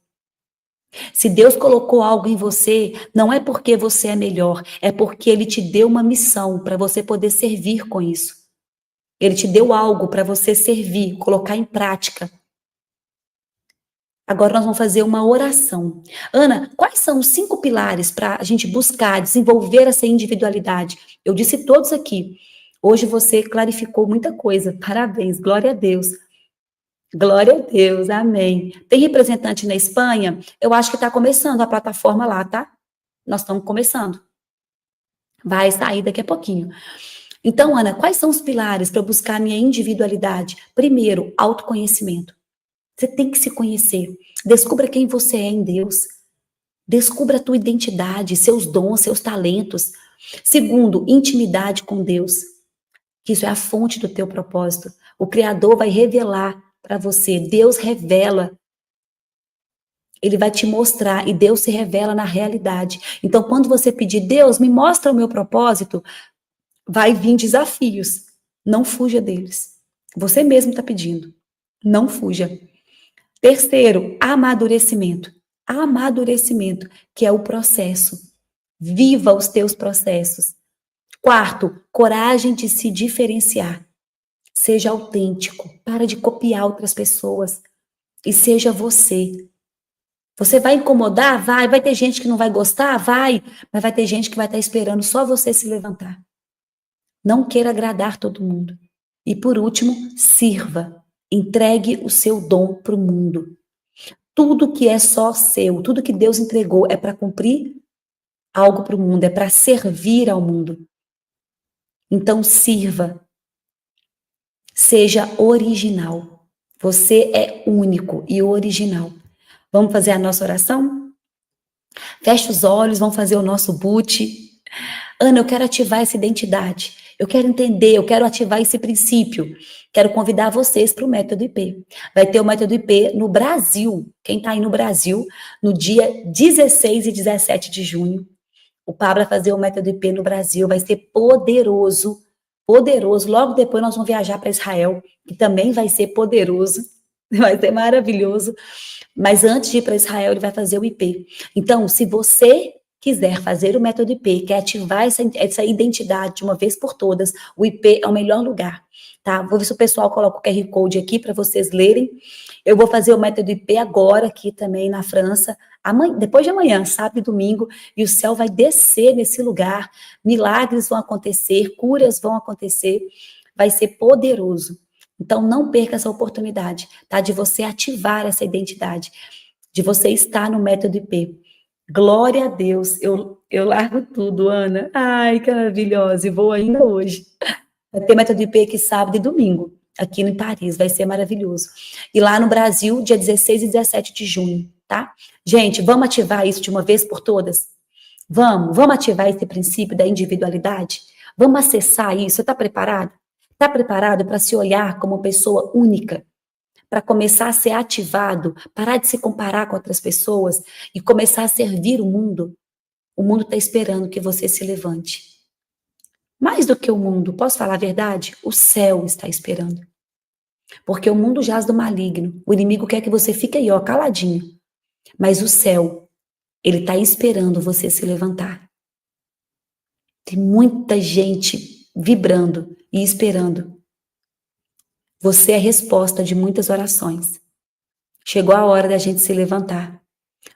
Se Deus colocou algo em você, não é porque você é melhor, é porque Ele te deu uma missão para você poder servir com isso. Ele te deu algo para você servir, colocar em prática. Agora nós vamos fazer uma oração. Ana, quais são os 5 pilares para a gente buscar, desenvolver essa individualidade? Eu disse todos aqui. Hoje você clarificou muita coisa. Parabéns, glória a Deus. Glória a Deus, amém. Tem representante na Espanha? Eu acho que está começando a plataforma lá, tá? Nós estamos começando. Vai sair daqui a pouquinho. Então, Ana, quais são os pilares para eu buscar a minha individualidade? Primeiro, autoconhecimento. Você tem que se conhecer. Descubra quem você é em Deus. Descubra a tua identidade, seus dons, seus talentos. Segundo, intimidade com Deus. Que isso é a fonte do teu propósito. O Criador vai revelar para você. Deus revela. Ele vai te mostrar e Deus se revela na realidade. Então, quando você pedir, Deus, me mostra o meu propósito, vai vir desafios. Não fuja deles. Você mesmo está pedindo. Não fuja. Terceiro, amadurecimento. Amadurecimento, que é o processo. Viva os teus processos. Quarto, coragem de se diferenciar. Seja autêntico. Para de copiar outras pessoas. E seja você. Você vai incomodar? Vai. Vai ter gente que não vai gostar? Vai. Mas vai ter gente que vai estar esperando só você se levantar. Não queira agradar todo mundo. E por último, sirva. Entregue o seu dom para o mundo. Tudo que é só seu, tudo que Deus entregou é para cumprir algo para o mundo, é para servir ao mundo. Então sirva. Seja original. Você é único e original. Vamos fazer a nossa oração? Feche os olhos, vamos fazer o nosso boot. Ana, eu quero ativar essa identidade. Eu quero entender, eu quero ativar esse princípio. Quero convidar vocês para o Método IP. Vai ter o Método IP no Brasil. Quem está aí no Brasil, no dia 16 e 17 de junho, o Pablo vai fazer o Método IP no Brasil. Vai ser poderoso, poderoso. Logo depois nós vamos viajar para Israel, que também vai ser poderoso. Vai ser maravilhoso. Mas antes de ir para Israel, ele vai fazer o IP. Então, se você quiser fazer o Método IP, quer ativar essa identidade de uma vez por todas, o IP é o melhor lugar, tá? Vou ver se o pessoal coloca o QR Code aqui para vocês lerem. Eu vou fazer o Método IP agora aqui também na França, amanhã, depois de amanhã, sábado e domingo, e o céu vai descer nesse lugar, milagres vão acontecer, curas vão acontecer, vai ser poderoso. Então, não perca essa oportunidade, tá? De você ativar essa identidade, de você estar no Método IP. Glória a Deus, eu largo tudo, Ana. Ai, que maravilhosa, e vou ainda hoje. Vai ter Método IP aqui sábado e domingo, aqui em Paris, vai ser maravilhoso. E lá no Brasil, dia 16 e 17 de junho, tá? Gente, vamos ativar isso de uma vez por todas? Vamos ativar esse princípio da individualidade? Vamos acessar isso? Você está preparado? Está preparado para se olhar como uma pessoa única? Para começar a ser ativado, parar de se comparar com outras pessoas e começar a servir o mundo? O mundo está esperando que você se levante. Mais do que o mundo, posso falar a verdade? O céu está esperando. Porque o mundo jaz do maligno. O inimigo quer que você fique aí, ó, caladinho. Mas o céu, ele está esperando você se levantar. Tem muita gente vibrando e esperando. Você é a resposta de muitas orações. Chegou a hora da gente se levantar.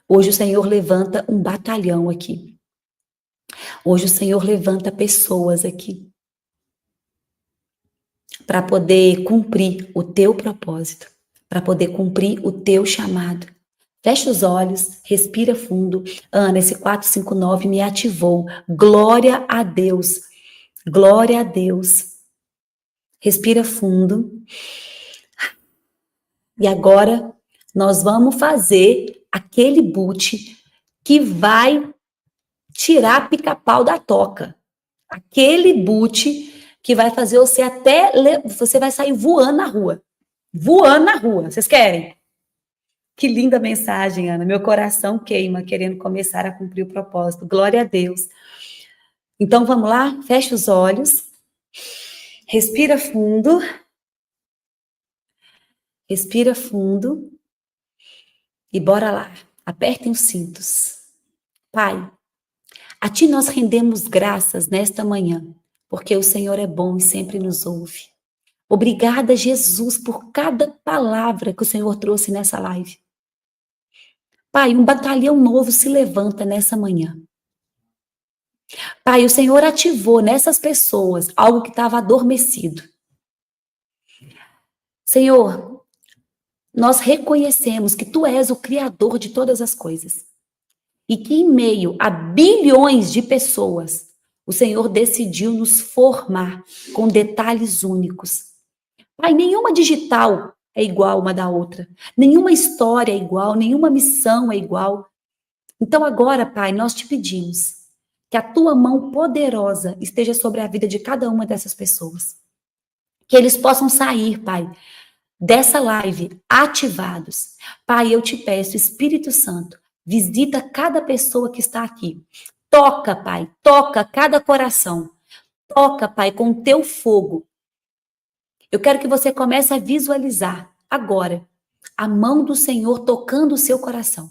Hoje o Senhor levanta um batalhão aqui. Hoje o Senhor levanta pessoas aqui para poder cumprir o teu propósito, para poder cumprir o teu chamado. Fecha os olhos, respira fundo. Ana, esse 459 me ativou. Glória a Deus. Glória a Deus. Respira fundo. E agora nós vamos fazer aquele boot que vai tirar pica-pau da toca. Aquele boot que vai fazer você você vai sair voando na rua. Voando na rua. Vocês querem? Que linda mensagem, Ana. Meu coração queima querendo começar a cumprir o propósito. Glória a Deus. Então vamos lá? Fecha os olhos. Respira fundo. Respira fundo. E bora lá. Apertem os cintos. Pai, a Ti nós rendemos graças nesta manhã, porque o Senhor é bom e sempre nos ouve. Obrigada, Jesus, por cada palavra que o Senhor trouxe nessa live. Pai, um batalhão novo se levanta nessa manhã. Pai, o Senhor ativou nessas pessoas algo que estava adormecido. Senhor, nós reconhecemos que Tu és o Criador de todas as coisas. E que em meio a bilhões de pessoas, o Senhor decidiu nos formar com detalhes únicos. Pai, nenhuma digital é igual uma da outra. Nenhuma história é igual, nenhuma missão é igual. Então agora, Pai, nós te pedimos que a Tua mão poderosa esteja sobre a vida de cada uma dessas pessoas. Que eles possam sair, Pai, dessa live ativados. Pai, eu te peço, Espírito Santo, visita cada pessoa que está aqui. Toca, Pai, toca cada coração. Toca, Pai, com o Teu fogo. Eu quero que você comece a visualizar agora a mão do Senhor tocando o seu coração.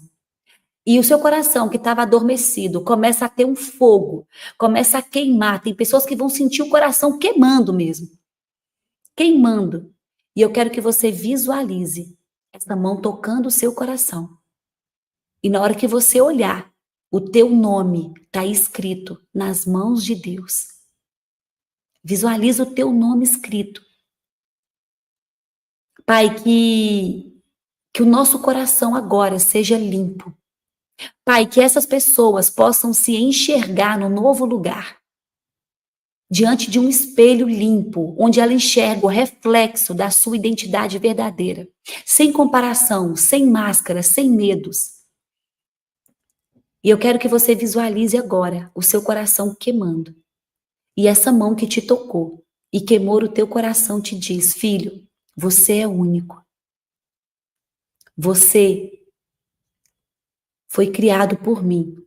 E o seu coração que estava adormecido começa a ter um fogo, começa a queimar. Tem pessoas que vão sentir o coração queimando mesmo. Queimando. E eu quero que você visualize essa mão tocando o seu coração. E na hora que você olhar, o teu nome está escrito nas mãos de Deus. Visualiza o teu nome escrito. Pai, que o nosso coração agora seja limpo. Pai, que essas pessoas possam se enxergar no novo lugar. Diante de um espelho limpo, onde ela enxerga o reflexo da sua identidade verdadeira. Sem comparação, sem máscara, sem medos. E eu quero que você visualize agora o seu coração queimando. E essa mão que te tocou e queimou o teu coração te diz, filho, você é único. Você foi criado por mim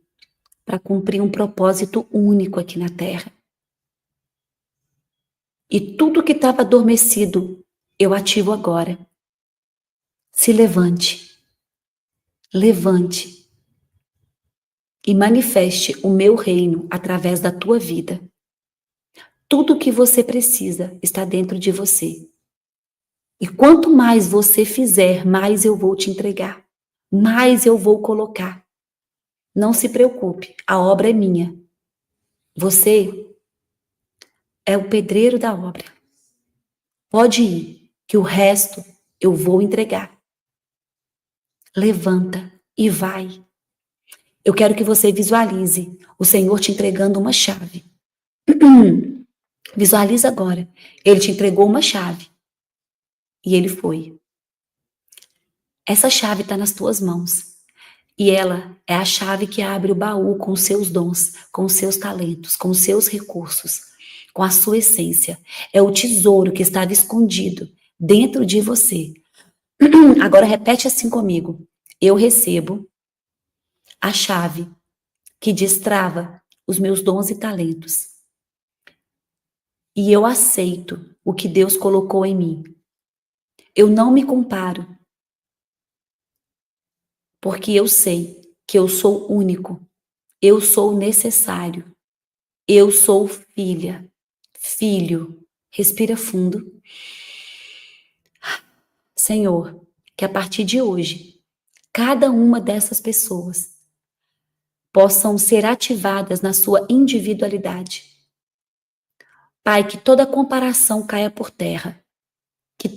para cumprir um propósito único aqui na Terra. E tudo que estava adormecido, eu ativo agora. Se levante. Levante. E manifeste o meu reino através da tua vida. Tudo o que você precisa está dentro de você. E quanto mais você fizer, mais eu vou te entregar. Mais eu vou colocar. Não se preocupe, a obra é minha. Você é o pedreiro da obra. Pode ir, que o resto eu vou entregar. Levanta e vai. Eu quero que você visualize o Senhor te entregando uma chave. Visualiza agora. Ele te entregou uma chave. E ele foi. Essa chave está nas tuas mãos. E ela é a chave que abre o baú com os seus dons, com os seus talentos, com os seus recursos, com a sua essência. É o tesouro que estava escondido dentro de você. Agora repete assim comigo. Eu recebo a chave que destrava os meus dons e talentos. E eu aceito o que Deus colocou em mim. Eu não me comparo, porque eu sei que eu sou único, eu sou necessário, eu sou filha, filho. Respira fundo. Senhor, que a partir de hoje, cada uma dessas pessoas possam ser ativadas na sua individualidade. Pai, que toda comparação caia por terra, que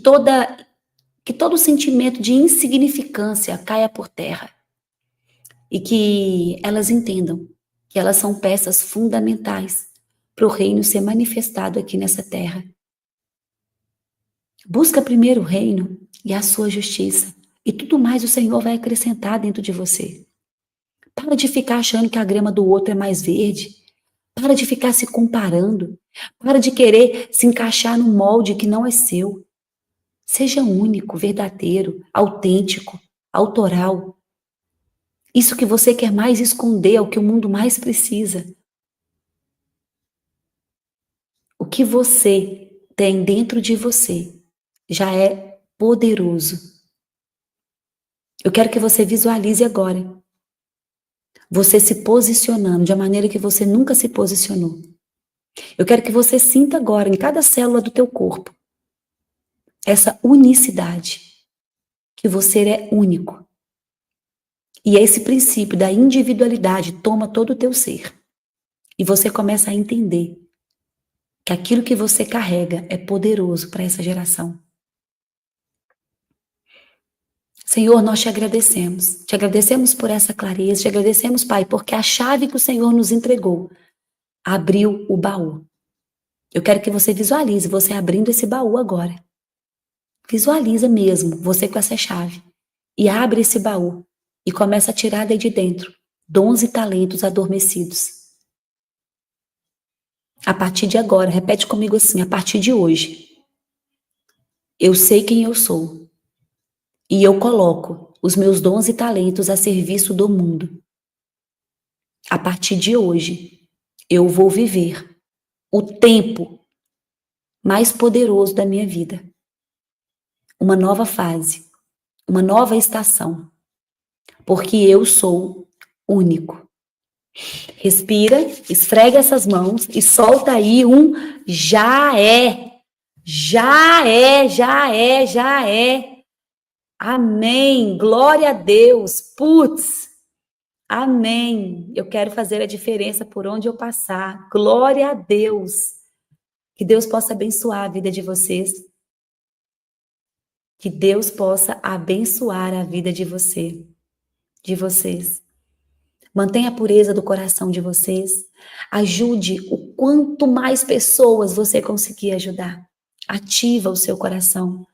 todo sentimento de insignificância caia por terra e que elas entendam que elas são peças fundamentais para o reino ser manifestado aqui nessa terra. Busca primeiro o reino e a sua justiça e tudo mais o Senhor vai acrescentar dentro de você. Para de ficar achando que a grama do outro é mais verde. Para de ficar se comparando. Para de querer se encaixar num molde que não é seu. Seja único, verdadeiro, autêntico, autoral. Isso que você quer mais esconder é o que o mundo mais precisa. O que você tem dentro de você já é poderoso. Eu quero que você visualize agora você se posicionando de uma maneira que você nunca se posicionou. Eu quero que você sinta agora em cada célula do teu corpo essa unicidade, que você é único. E esse princípio da individualidade toma todo o teu ser. E você começa a entender que aquilo que você carrega é poderoso para essa geração. Senhor, nós te agradecemos. Te agradecemos por essa clareza. Te agradecemos, Pai, porque a chave que o Senhor nos entregou abriu o baú. Eu quero que você visualize você abrindo esse baú agora. Visualiza mesmo você com essa chave. E abre esse baú. E começa a tirar daí de dentro dons e talentos adormecidos. A partir de agora, repete comigo assim, a partir de hoje, eu sei quem eu sou. E eu coloco os meus dons e talentos a serviço do mundo. A partir de hoje, eu vou viver o tempo mais poderoso da minha vida. Uma nova fase, uma nova estação, porque eu sou único. Respira, esfrega essas mãos e solta aí um já é. Já é, já é, já é. Amém. Glória a Deus. Putz. Amém. Eu quero fazer a diferença por onde eu passar. Glória a Deus. Que Deus possa abençoar a vida de vocês. Que Deus possa abençoar a vida de vocês. Mantenha a pureza do coração de vocês. Ajude o quanto mais pessoas você conseguir ajudar. Ativa o seu coração.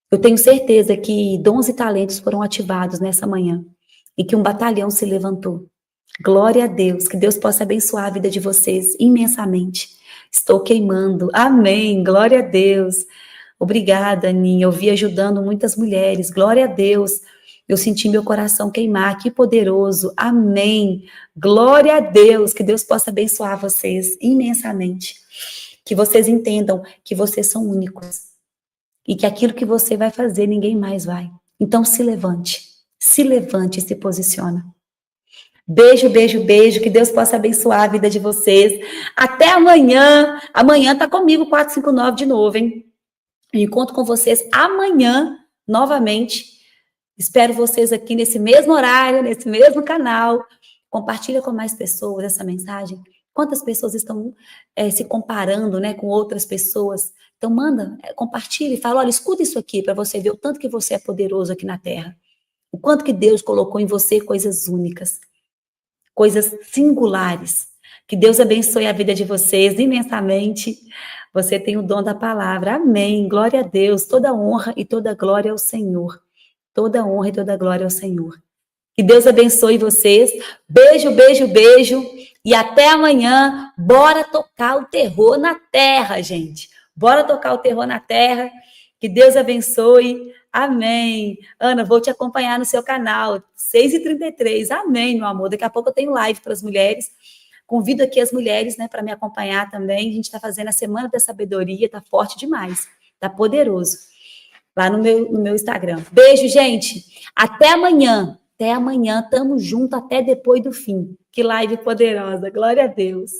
Eu tenho certeza que dons e talentos foram ativados nessa manhã e que um batalhão se levantou. Glória a Deus, que Deus possa abençoar a vida de vocês imensamente. Estou queimando. Amém. Glória a Deus. Obrigada, Aninha. Eu vi ajudando muitas mulheres. Glória a Deus. Eu senti meu coração queimar. Que poderoso. Amém. Glória a Deus. Que Deus possa abençoar vocês imensamente. Que vocês entendam que vocês são únicos. E que aquilo que você vai fazer, ninguém mais vai. Então, se levante. Se levante e se posiciona. Beijo, beijo, beijo. Que Deus possa abençoar a vida de vocês. Até amanhã. Amanhã tá comigo, 459 de novo, hein? Eu encontro com vocês amanhã, novamente. Espero vocês aqui nesse mesmo horário, nesse mesmo canal. Compartilha com mais pessoas essa mensagem. Quantas pessoas estão se comparando, né, com outras pessoas? Então, manda, compartilha e fala, olha, escuta isso aqui para você ver o tanto que você é poderoso aqui na Terra. O quanto que Deus colocou em você coisas únicas, coisas singulares. Que Deus abençoe a vida de vocês imensamente. Você tem o dom da palavra. Amém. Glória a Deus. Toda honra e toda glória ao Senhor. Toda honra e toda glória ao Senhor. Que Deus abençoe vocês. Beijo, beijo, beijo. E até amanhã. Bora tocar o terror na terra, gente. Bora tocar o terror na terra. Que Deus abençoe. Amém. Ana, vou te acompanhar no seu canal. 6h33. Amém, meu amor. Daqui a pouco eu tenho live para as mulheres. Convido aqui as mulheres, né, para me acompanhar também. A gente está fazendo a Semana da Sabedoria. Tá forte demais. Tá poderoso. Lá no meu Instagram. Beijo, gente. Até amanhã. Até amanhã. Tamo junto até depois do fim. Que live poderosa. Glória a Deus.